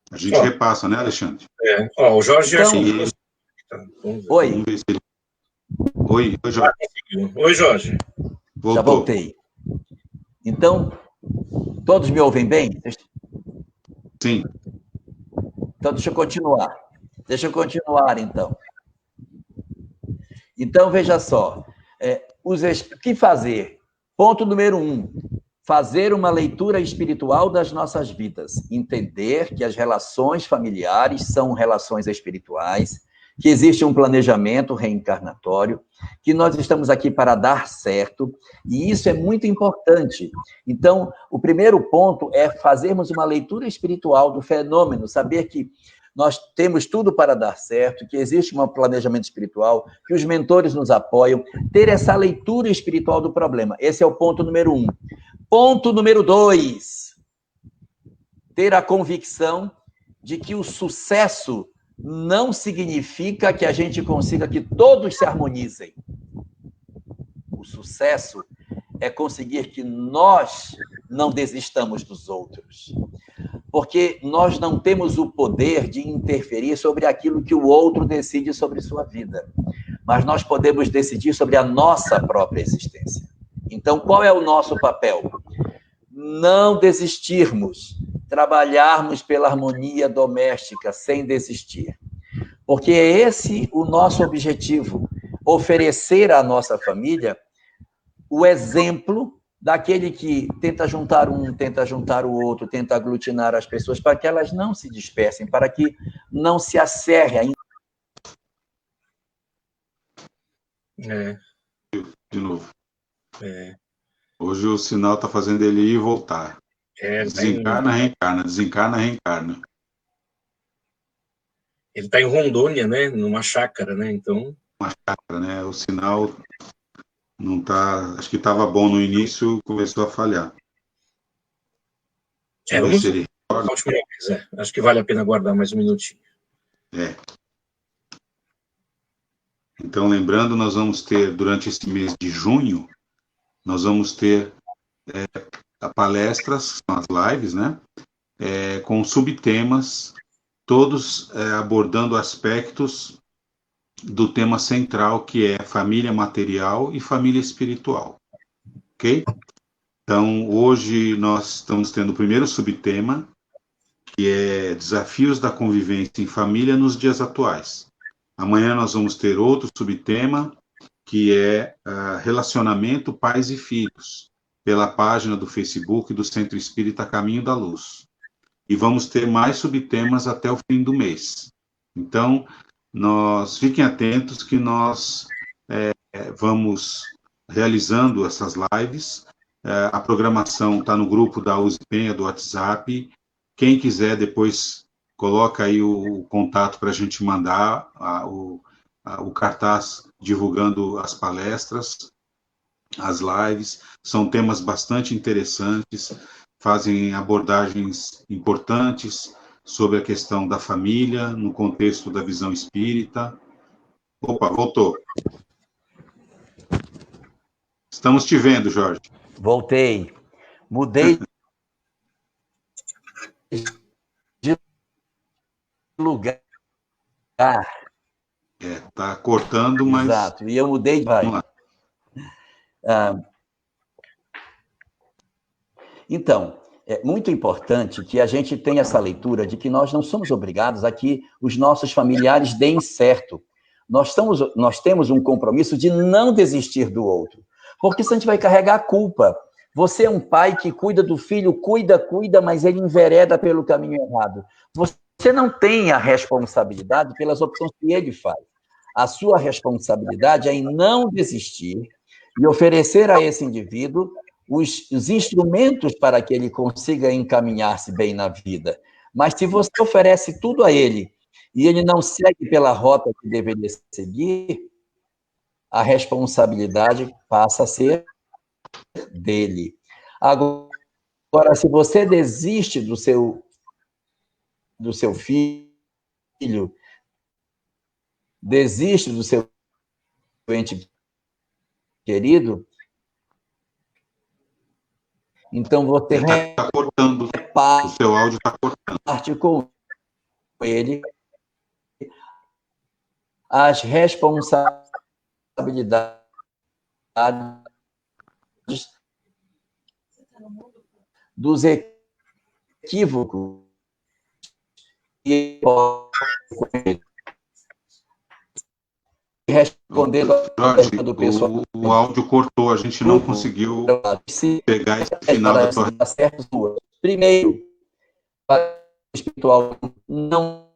A gente repassa, né, Alexandre? O Jorge... Então, Oi. Vamos ver se ele... Oi, Jorge. Oi, Jorge. Voltou. Já voltei. Então, todos me ouvem bem? Sim. Então, deixa eu continuar, então. Então, veja só. O que fazer? Ponto número 1. Fazer uma leitura espiritual das nossas vidas. Entender que as relações familiares são relações espirituais, que existe um planejamento reencarnatório, que nós estamos aqui para dar certo, e isso é muito importante. Então, o primeiro ponto é fazermos uma leitura espiritual do fenômeno, saber que nós temos tudo para dar certo, que existe um planejamento espiritual, que os mentores nos apoiam, ter essa leitura espiritual do problema. Esse é o ponto número 1. Ponto número 2, ter a convicção de que o sucesso não significa que a gente consiga que todos se harmonizem. O sucesso é conseguir que nós não desistamos dos outros. Porque nós não temos o poder de interferir sobre aquilo que o outro decide sobre sua vida. Mas nós podemos decidir sobre a nossa própria existência. Então, qual é o nosso papel? Não desistirmos, trabalharmos pela harmonia doméstica sem desistir. Porque é esse o nosso objetivo, oferecer à nossa família o exemplo daquele que tenta juntar um, tenta juntar o outro, tenta aglutinar as pessoas para que elas não se dispersem, para que não se acerre. De novo. É. Hoje o sinal está fazendo ele ir e voltar. Desencarna, reencarna, desencarna, reencarna. Ele está em Rondônia, né? Numa chácara, né? Então... Uma chácara, né? O sinal não está... Acho que estava bom no início, começou a falhar. Vamos ver se ele... Acho que vale a pena guardar mais um minutinho. Então, lembrando, nós vamos ter, durante esse mês de junho, nós vamos ter palestras, são as lives, né? Com subtemas, todos abordando aspectos do tema central, que é família material e família espiritual. Ok? Então, hoje nós estamos tendo o primeiro subtema, que é desafios da convivência em família nos dias atuais. Amanhã nós vamos ter outro subtema, que é relacionamento pais e filhos, pela página do Facebook do Centro Espírita Caminho da Luz. E vamos ter mais subtemas até o fim do mês. Então, fiquem atentos que nós vamos realizando essas lives. A programação está no grupo da USE Penha, do WhatsApp. Quem quiser, depois coloca aí o contato para a gente mandar o cartaz divulgando as palestras, as lives. São temas bastante interessantes, fazem abordagens importantes sobre a questão da família, no contexto da visão espírita. Opa, voltou. Estamos te vendo, Jorge. Voltei. Mudei de lugar. Tá cortando, mas... Exato, e eu mudei de... Vamos lá. Então, é muito importante que a gente tenha essa leitura de que nós não somos obrigados a que os nossos familiares deem certo. Nós temos um compromisso de não desistir do outro, porque senão a gente vai carregar a culpa. Você é um pai que cuida do filho, cuida, mas ele envereda pelo caminho errado. Você não tem a responsabilidade pelas opções que ele faz. A sua responsabilidade é em não desistir e oferecer a esse indivíduo os instrumentos para que ele consiga encaminhar-se bem na vida. Mas se você oferece tudo a ele e ele não segue pela rota que deveria seguir, a responsabilidade passa a ser dele. Agora, se você desiste do seu filho, desiste do seu ente querido, então você está cortando. O seu áudio está cortando. Parte com ele as responsabilidades dos equívocos e respondendo Jorge, do pessoal. O áudio cortou, a gente não conseguiu pegar esse final da tua... Primeiro, para o espiritual não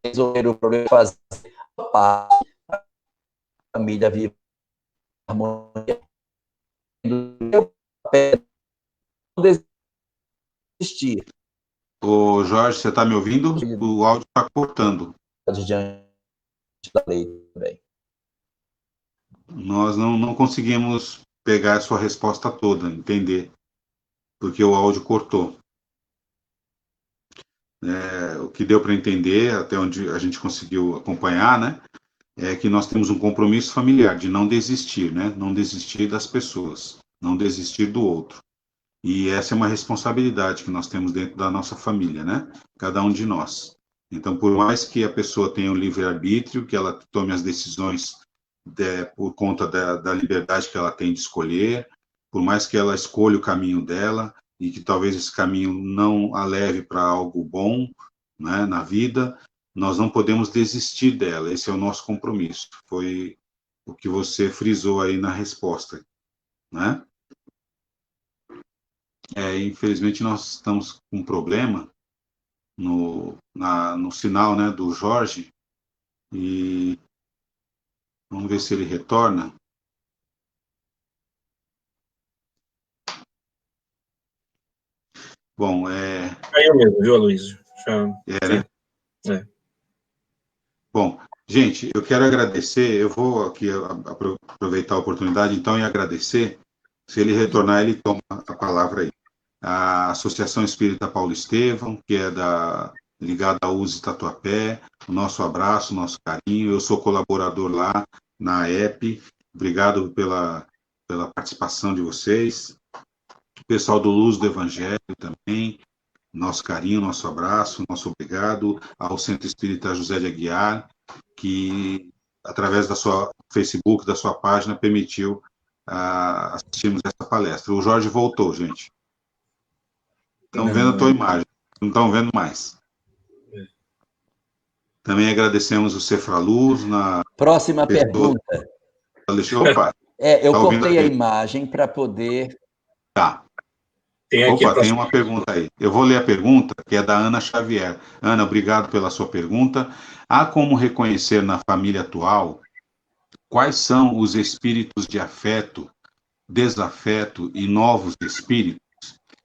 resolver o problema, fazer a família viva harmonia. Não desistir. Ô, Jorge, você está me ouvindo? O áudio está cortando. Diante da lei também. Nós não conseguimos pegar a sua resposta toda, entender, porque o áudio cortou. O que deu para entender, até onde a gente conseguiu acompanhar, né, é que nós temos um compromisso familiar de não desistir, né, não desistir das pessoas, não desistir do outro. E essa é uma responsabilidade que nós temos dentro da nossa família, né? Cada um de nós. Então, por mais que a pessoa tenha o livre-arbítrio, que ela tome as decisões por conta da liberdade que ela tem de escolher, por mais que ela escolha o caminho dela, e que talvez esse caminho não a leve para algo bom, né, na vida, nós não podemos desistir dela. Esse é o nosso compromisso. Foi o que você frisou aí na resposta, né? Infelizmente, nós estamos com um problema no sinal, né, do Jorge, e vamos ver se ele retorna. Bom, Caiu mesmo, viu, Aloysio? né? É. Bom, gente, eu quero agradecer, eu vou aqui aproveitar a oportunidade, então, e agradecer. Se ele retornar, ele toma a palavra aí. A Associação Espírita Paulo Estevão, que é ligada à USE Tatuapé, o nosso abraço, o nosso carinho. Eu sou colaborador lá na EP. Obrigado pela participação de vocês. O pessoal do Luz do Evangelho também. Nosso carinho, nosso abraço, nosso obrigado ao Centro Espírita José de Aguiar, que, através da sua Facebook, da sua página, permitiu assistirmos essa palestra. O Jorge voltou, gente. Estão vendo a tua imagem, não estão vendo mais. Também agradecemos o Cefraluz. Próxima pergunta. Opa! Eu cortei a imagem para poder... Tá. Tem uma pergunta aí. Eu vou ler a pergunta, que é da Ana Xavier. Ana, obrigado pela sua pergunta. Há como reconhecer na família atual quais são os espíritos de afeto, desafeto e novos espíritos?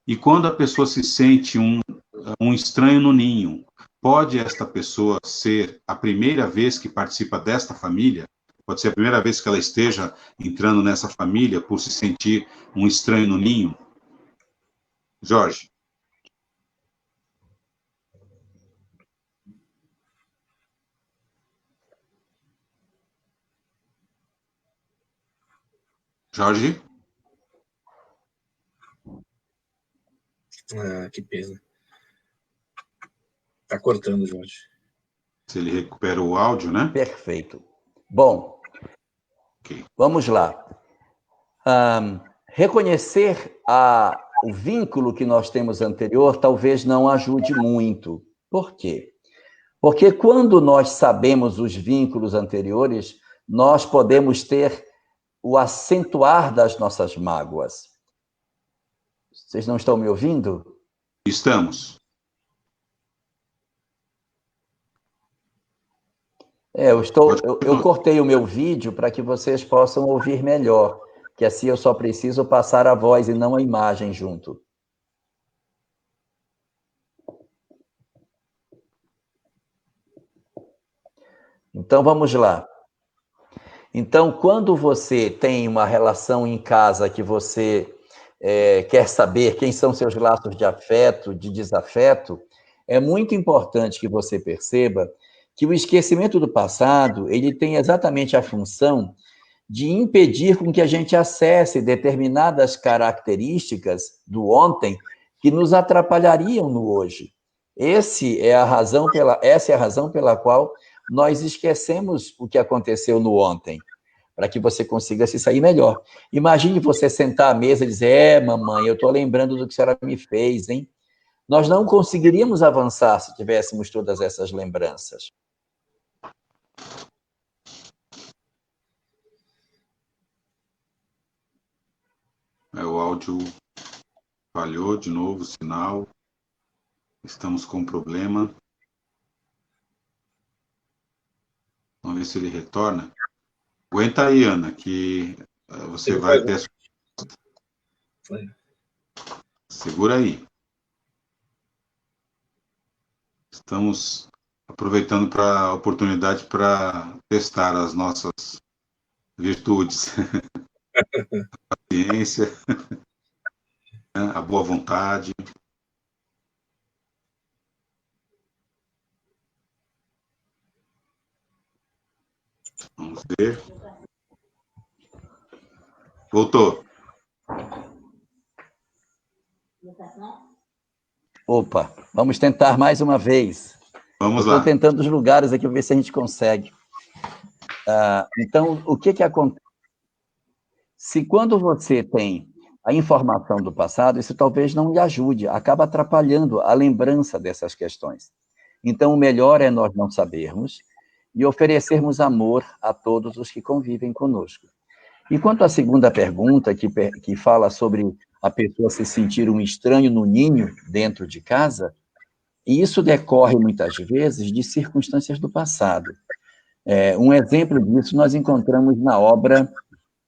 E quando a pessoa se sente um estranho no ninho, pode esta pessoa ser a primeira vez que participa desta família? Pode ser a primeira vez que ela esteja entrando nessa família por se sentir um estranho no ninho? Jorge. Jorge? Que pena. Está cortando, Jorge. Se ele recupera o áudio, né? Perfeito. Bom, okay. Vamos lá. Reconhecer o vínculo que nós temos anterior talvez não ajude muito. Por quê? Porque quando nós sabemos os vínculos anteriores, nós podemos ter o acentuar das nossas mágoas. Vocês não estão me ouvindo? Estamos. Eu cortei o meu vídeo para que vocês possam ouvir melhor, que assim eu só preciso passar a voz e não a imagem junto. Então, vamos lá. Então, quando você tem uma relação em casa que você quer saber quem são seus laços de afeto, de desafeto, é muito importante que você perceba que o esquecimento do passado, ele tem exatamente a função de impedir com que a gente acesse determinadas características do ontem que nos atrapalhariam no hoje. Essa é a razão pela qual nós esquecemos o que aconteceu no ontem, para que você consiga se sair melhor. Imagine você sentar à mesa e dizer, mamãe, eu estou lembrando do que a senhora me fez, hein? Nós não conseguiríamos avançar se tivéssemos todas essas lembranças. O áudio falhou de novo, o sinal. Estamos com um problema. Vamos ver se ele retorna. Aguenta aí, Ana, que você vai ter... Segura aí. Estamos aproveitando a oportunidade para testar as nossas virtudes. A paciência, a boa vontade. Vamos ver. Voltou. Opa, vamos tentar mais uma vez. Vamos lá. Estou tentando os lugares aqui, ver se a gente consegue. Então, o que acontece? Se quando você tem a informação do passado, isso talvez não lhe ajude, acaba atrapalhando a lembrança dessas questões. Então, o melhor é nós não sabermos e oferecermos amor a todos os que convivem conosco. E quanto à segunda pergunta, que fala sobre a pessoa se sentir um estranho no ninho dentro de casa, e isso decorre muitas vezes de circunstâncias do passado. Um exemplo disso nós encontramos na obra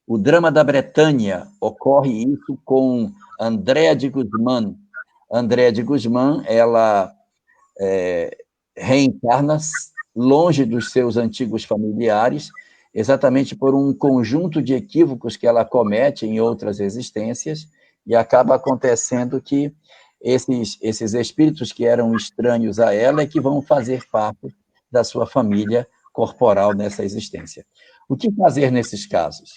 O Drama da Bretanha. Ocorre isso com Andrea de Guzmán. Andrea de Guzmán, ela reencarna longe dos seus antigos familiares, exatamente por um conjunto de equívocos que ela comete em outras existências, e acaba acontecendo que esses espíritos que eram estranhos a ela é que vão fazer parte da sua família corporal nessa existência. O que fazer nesses casos?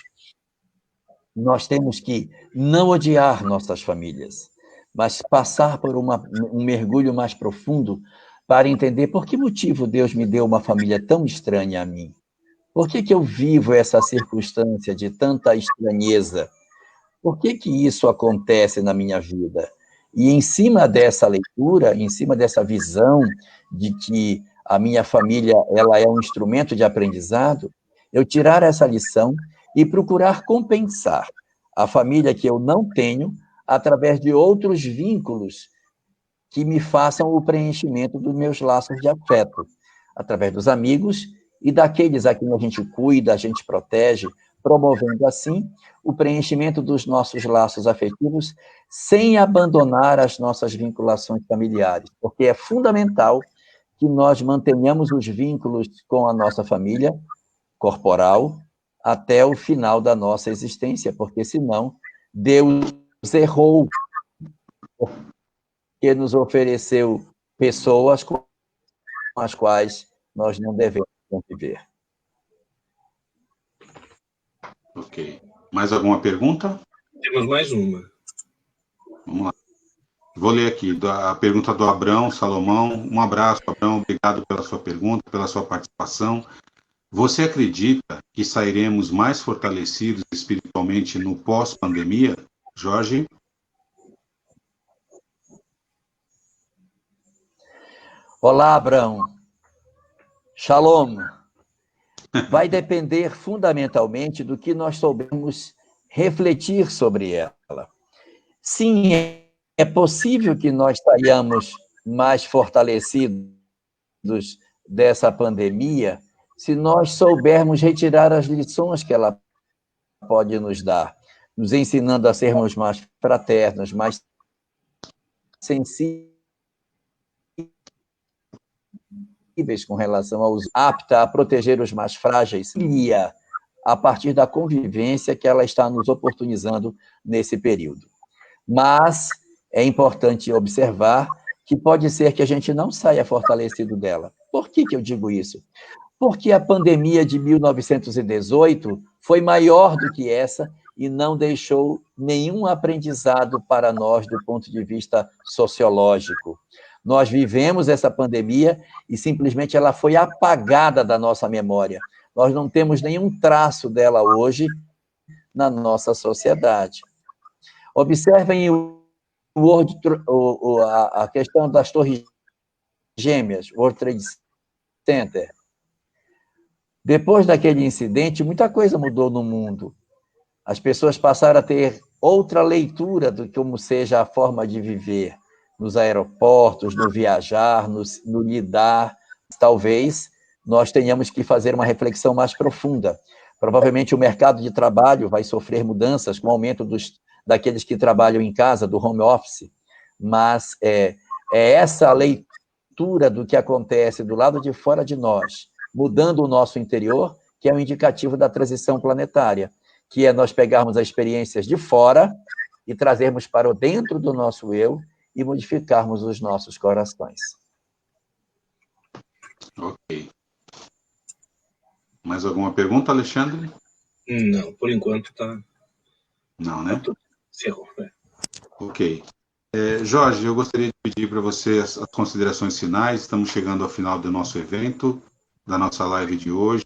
Nós temos que não odiar nossas famílias, mas passar por um mergulho mais profundo para entender por que motivo Deus me deu uma família tão estranha a mim. Por que eu vivo essa circunstância de tanta estranheza? Por que isso acontece na minha vida? E em cima dessa leitura, em cima dessa visão de que a minha família ela é um instrumento de aprendizado, eu tirar essa lição e procurar compensar a família que eu não tenho através de outros vínculos que me façam o preenchimento dos meus laços de afeto, através dos amigos e daqueles a quem a gente cuida, a gente protege, promovendo assim o preenchimento dos nossos laços afetivos, sem abandonar as nossas vinculações familiares, porque é fundamental que nós mantenhamos os vínculos com a nossa família corporal até o final da nossa existência, porque senão Deus errou, porque nos ofereceu pessoas com as quais nós não devemos conviver. Ok. Mais alguma pergunta? Temos mais uma. Vamos lá. Vou ler aqui a pergunta do Abrão Salomão. Um abraço, Abrão. Obrigado pela sua pergunta, pela sua participação. Você acredita que sairemos mais fortalecidos espiritualmente no pós-pandemia, Jorge? Olá, Abrão. Shalom. Vai depender fundamentalmente do que nós soubermos refletir sobre ela. Sim, é possível que nós saiamos mais fortalecidos dessa pandemia se nós soubermos retirar as lições que ela pode nos dar, nos ensinando a sermos mais fraternos, mais sensíveis com relação aos apta a proteger os mais frágeis, e a partir da convivência que ela está nos oportunizando nesse período. Mas é importante observar que pode ser que a gente não saia fortalecido dela. Por que eu digo isso? Porque a pandemia de 1918 foi maior do que essa e não deixou nenhum aprendizado para nós do ponto de vista sociológico. Nós vivemos essa pandemia e simplesmente ela foi apagada da nossa memória. Nós não temos nenhum traço dela hoje na nossa sociedade. Observem a questão das torres gêmeas, World Trade Center. Depois daquele incidente, muita coisa mudou no mundo. As pessoas passaram a ter outra leitura de como seja a forma de viver nos aeroportos, no viajar, no lidar. Talvez nós tenhamos que fazer uma reflexão mais profunda. Provavelmente o mercado de trabalho vai sofrer mudanças com o aumento daqueles que trabalham em casa, do home office, mas é essa leitura do que acontece do lado de fora de nós, mudando o nosso interior, que é um indicativo da transição planetária, que é nós pegarmos as experiências de fora e trazermos para o dentro do nosso eu e modificarmos os nossos corações. Ok. Mais alguma pergunta, Alexandre? Não, por enquanto tá. Não, né? Tudo cerrou, né? Ok. Jorge, eu gostaria de pedir para você as considerações finais. Estamos chegando ao final do nosso evento, da nossa live de hoje.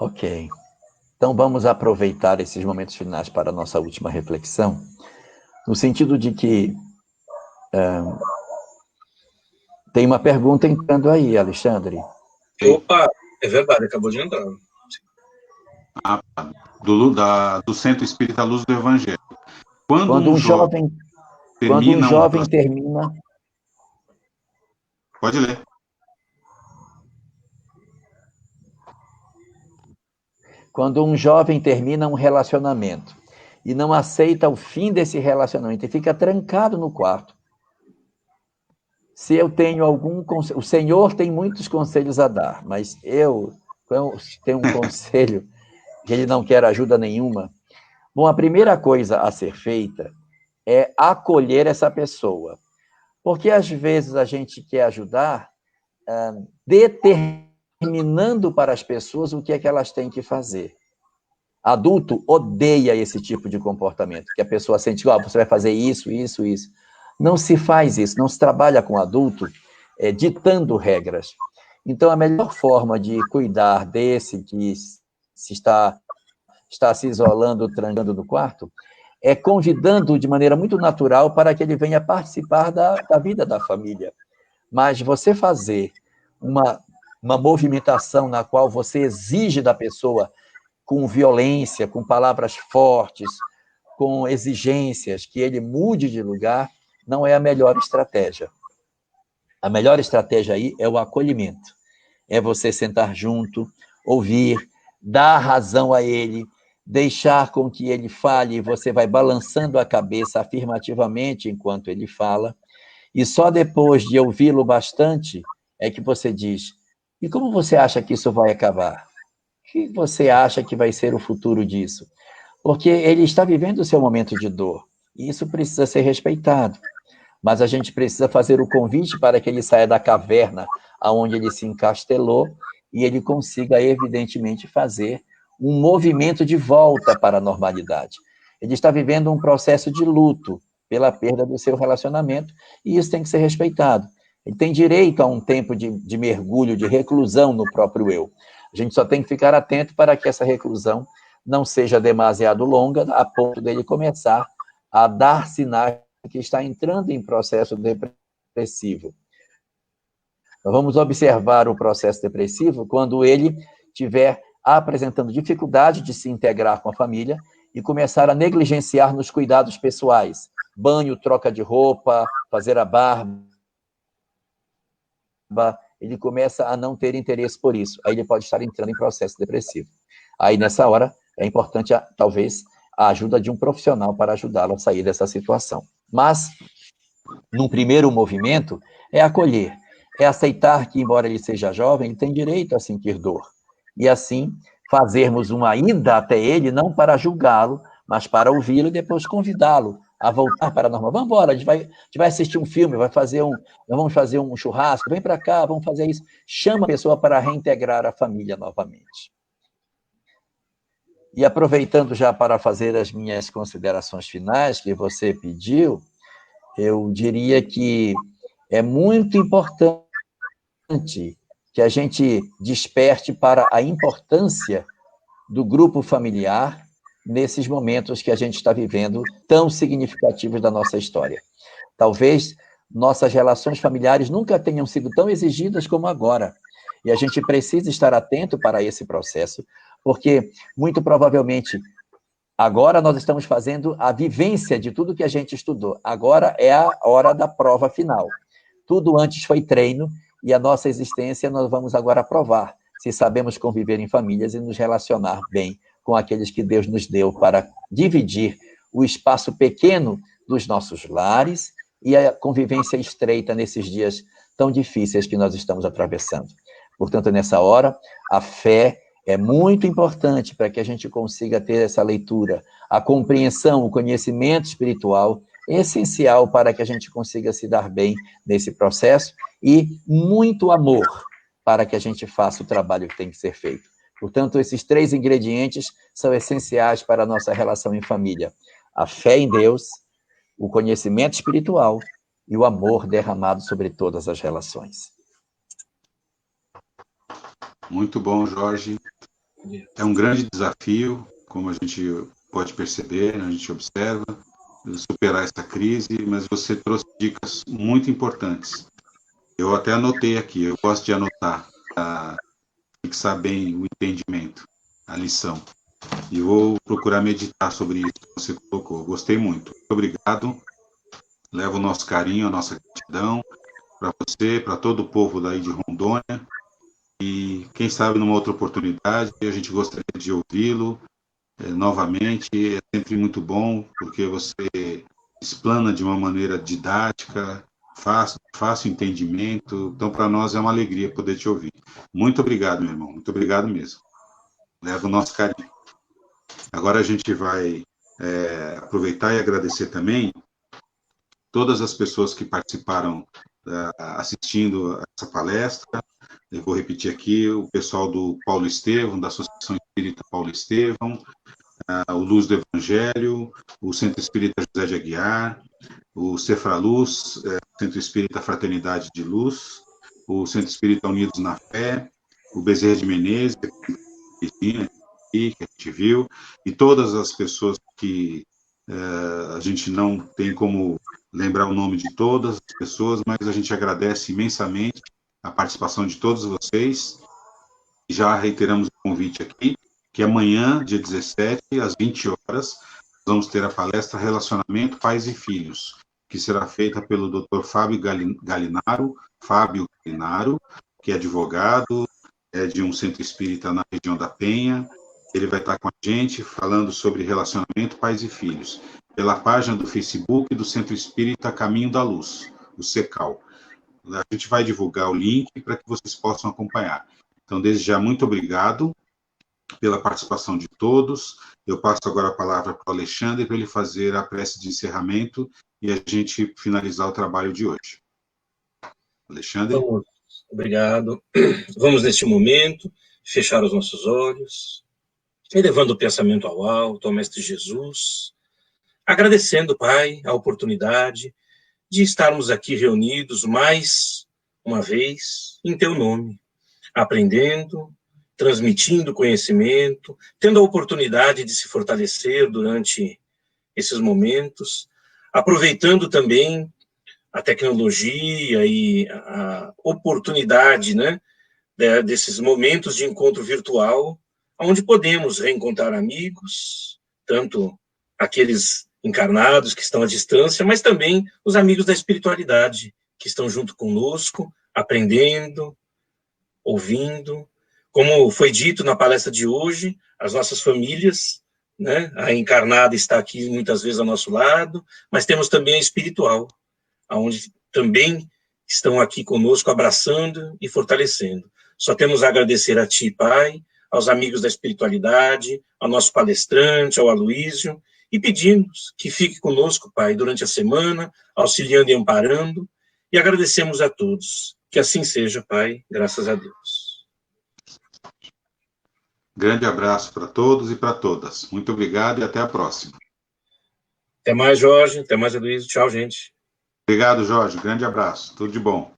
Ok. Então, vamos aproveitar esses momentos finais para a nossa última reflexão, no sentido de que tem uma pergunta entrando aí, Alexandre. Opa, é verdade, acabou de entrar. Do Centro Espírita Luz do Evangelho. Quando um jovem termina... Pode ler. Quando um jovem termina um relacionamento e não aceita o fim desse relacionamento e fica trancado no quarto, se eu tenho algum conselho... O Senhor tem muitos conselhos a dar, mas eu tenho um conselho que ele não quer ajuda nenhuma. Bom, a primeira coisa a ser feita é acolher essa pessoa. Porque, às vezes, a gente quer ajudar determinando para as pessoas o que é que elas têm que fazer. Adulto odeia esse tipo de comportamento, que a pessoa sente, você vai fazer isso, isso, isso. Não se faz isso, não se trabalha com adulto ditando regras. Então, a melhor forma de cuidar desse que está se isolando, trancando no quarto, é convidando de maneira muito natural para que ele venha participar da vida da família. Mas você fazer uma movimentação na qual você exige da pessoa com violência, com palavras fortes, com exigências, que ele mude de lugar, não é a melhor estratégia. A melhor estratégia aí é o acolhimento. É você sentar junto, ouvir, dar razão a ele, deixar com que ele fale, e você vai balançando a cabeça afirmativamente enquanto ele fala, e só depois de ouvi-lo bastante é que você diz, e como você acha que isso vai acabar? O que você acha que vai ser o futuro disso? Porque ele está vivendo o seu momento de dor, e isso precisa ser respeitado. Mas a gente precisa fazer o convite para que ele saia da caverna aonde ele se encastelou e ele consiga, evidentemente, fazer um movimento de volta para a normalidade. Ele está vivendo um processo de luto pela perda do seu relacionamento e isso tem que ser respeitado. Ele tem direito a um tempo de mergulho, de reclusão no próprio eu. A gente só tem que ficar atento para que essa reclusão não seja demasiado longa, a ponto dele começar a dar sinais que está entrando em processo depressivo. Nós vamos observar o processo depressivo quando ele estiver apresentando dificuldade de se integrar com a família e começar a negligenciar nos cuidados pessoais. Banho, troca de roupa, fazer a barba. Ele começa a não ter interesse por isso. Aí ele pode estar entrando em processo depressivo. Aí, nessa hora, é importante, talvez, a ajuda de um profissional para ajudá-lo a sair dessa situação. Mas, num primeiro movimento, é acolher, é aceitar que, embora ele seja jovem, ele tem direito a sentir dor. E, assim, fazermos uma ida até ele, não para julgá-lo, mas para ouvi-lo e depois convidá-lo a voltar para a normal. Vamos embora, a gente vai assistir um filme, vamos fazer um churrasco, vem para cá, vamos fazer isso. Chama a pessoa para reintegrar a família novamente. E aproveitando já para fazer as minhas considerações finais que você pediu, eu diria que é muito importante que a gente desperte para a importância do grupo familiar nesses momentos que a gente está vivendo tão significativos da nossa história. Talvez nossas relações familiares nunca tenham sido tão exigidas como agora. E a gente precisa estar atento para esse processo, porque, muito provavelmente, agora nós estamos fazendo a vivência de tudo que a gente estudou. Agora é a hora da prova final. Tudo antes foi treino, e a nossa existência nós vamos agora provar se sabemos conviver em famílias e nos relacionar bem com aqueles que Deus nos deu para dividir o espaço pequeno dos nossos lares e a convivência estreita nesses dias tão difíceis que nós estamos atravessando. Portanto, nessa hora, a fé é muito importante para que a gente consiga ter essa leitura. A compreensão, o conhecimento espiritual é essencial para que a gente consiga se dar bem nesse processo e muito amor para que a gente faça o trabalho que tem que ser feito. Portanto, esses 3 ingredientes são essenciais para a nossa relação em família: a fé em Deus, o conhecimento espiritual e o amor derramado sobre todas as relações. Muito bom, Jorge. É um grande desafio, como a gente pode perceber, a gente observa, superar essa crise, mas você trouxe dicas muito importantes. Eu até anotei aqui, eu gosto de anotar, para fixar bem o entendimento, a lição. E vou procurar meditar sobre isso que você colocou. Gostei muito. Muito obrigado. Levo o nosso carinho, a nossa gratidão para você, para todo o povo daí de Rondônia. E quem sabe numa outra oportunidade a gente gostaria de ouvi-lo novamente. É sempre muito bom, porque você explana de uma maneira didática, fácil entendimento. Então, para nós é uma alegria poder te ouvir. Muito obrigado, meu irmão. Muito obrigado mesmo. Leva o nosso carinho. Agora a gente vai aproveitar e agradecer também todas as pessoas que participaram assistindo essa palestra. Eu vou repetir aqui: o pessoal do Paulo Estevão, da Associação Espírita Paulo Estevão, o Luz do Evangelho, o Centro Espírita José de Aguiar, o Cefraluz, Centro Espírita Fraternidade de Luz, o Centro Espírita Unidos na Fé, o Bezerra de Menezes, que a gente viu, e todas as pessoas que a gente não tem como lembrar o nome de todas as pessoas, mas a gente agradece imensamente a participação de todos vocês. Já reiteramos o convite aqui, que amanhã, dia 17, às 20 horas, vamos ter a palestra Relacionamento Pais e Filhos, que será feita pelo Dr. Fábio Galinaro, que é advogado, de um centro espírita na região da Penha. Ele vai estar com a gente falando sobre relacionamento pais e filhos, pela página do Facebook do Centro Espírita Caminho da Luz, o CECAL. A gente vai divulgar o link para que vocês possam acompanhar. Então, desde já, muito obrigado pela participação de todos. Eu passo agora a palavra para o Alexandre, para ele fazer a prece de encerramento e a gente finalizar o trabalho de hoje. Alexandre? Vamos, obrigado. Vamos, neste momento, fechar os nossos olhos, elevando o pensamento ao alto, ao Mestre Jesus, agradecendo, Pai, a oportunidade de estarmos aqui reunidos mais uma vez em Teu nome, aprendendo, transmitindo conhecimento, tendo a oportunidade de se fortalecer durante esses momentos, aproveitando também a tecnologia e a oportunidade, né, desses momentos de encontro virtual, onde podemos reencontrar amigos, tanto aqueles encarnados que estão à distância, mas também os amigos da espiritualidade, que estão junto conosco, aprendendo, ouvindo. Como foi dito na palestra de hoje, as nossas famílias, né, a encarnada está aqui muitas vezes ao nosso lado, mas temos também a espiritual, onde também estão aqui conosco, abraçando e fortalecendo. Só temos a agradecer a Ti, Pai, aos amigos da espiritualidade, ao nosso palestrante, ao Aloísio, e pedimos que fique conosco, Pai, durante a semana, auxiliando e amparando, e agradecemos a todos. Que assim seja, Pai, graças a Deus. Grande abraço para todos e para todas. Muito obrigado e até a próxima. Até mais, Jorge. Até mais, Aloísio. Tchau, gente. Obrigado, Jorge. Grande abraço. Tudo de bom.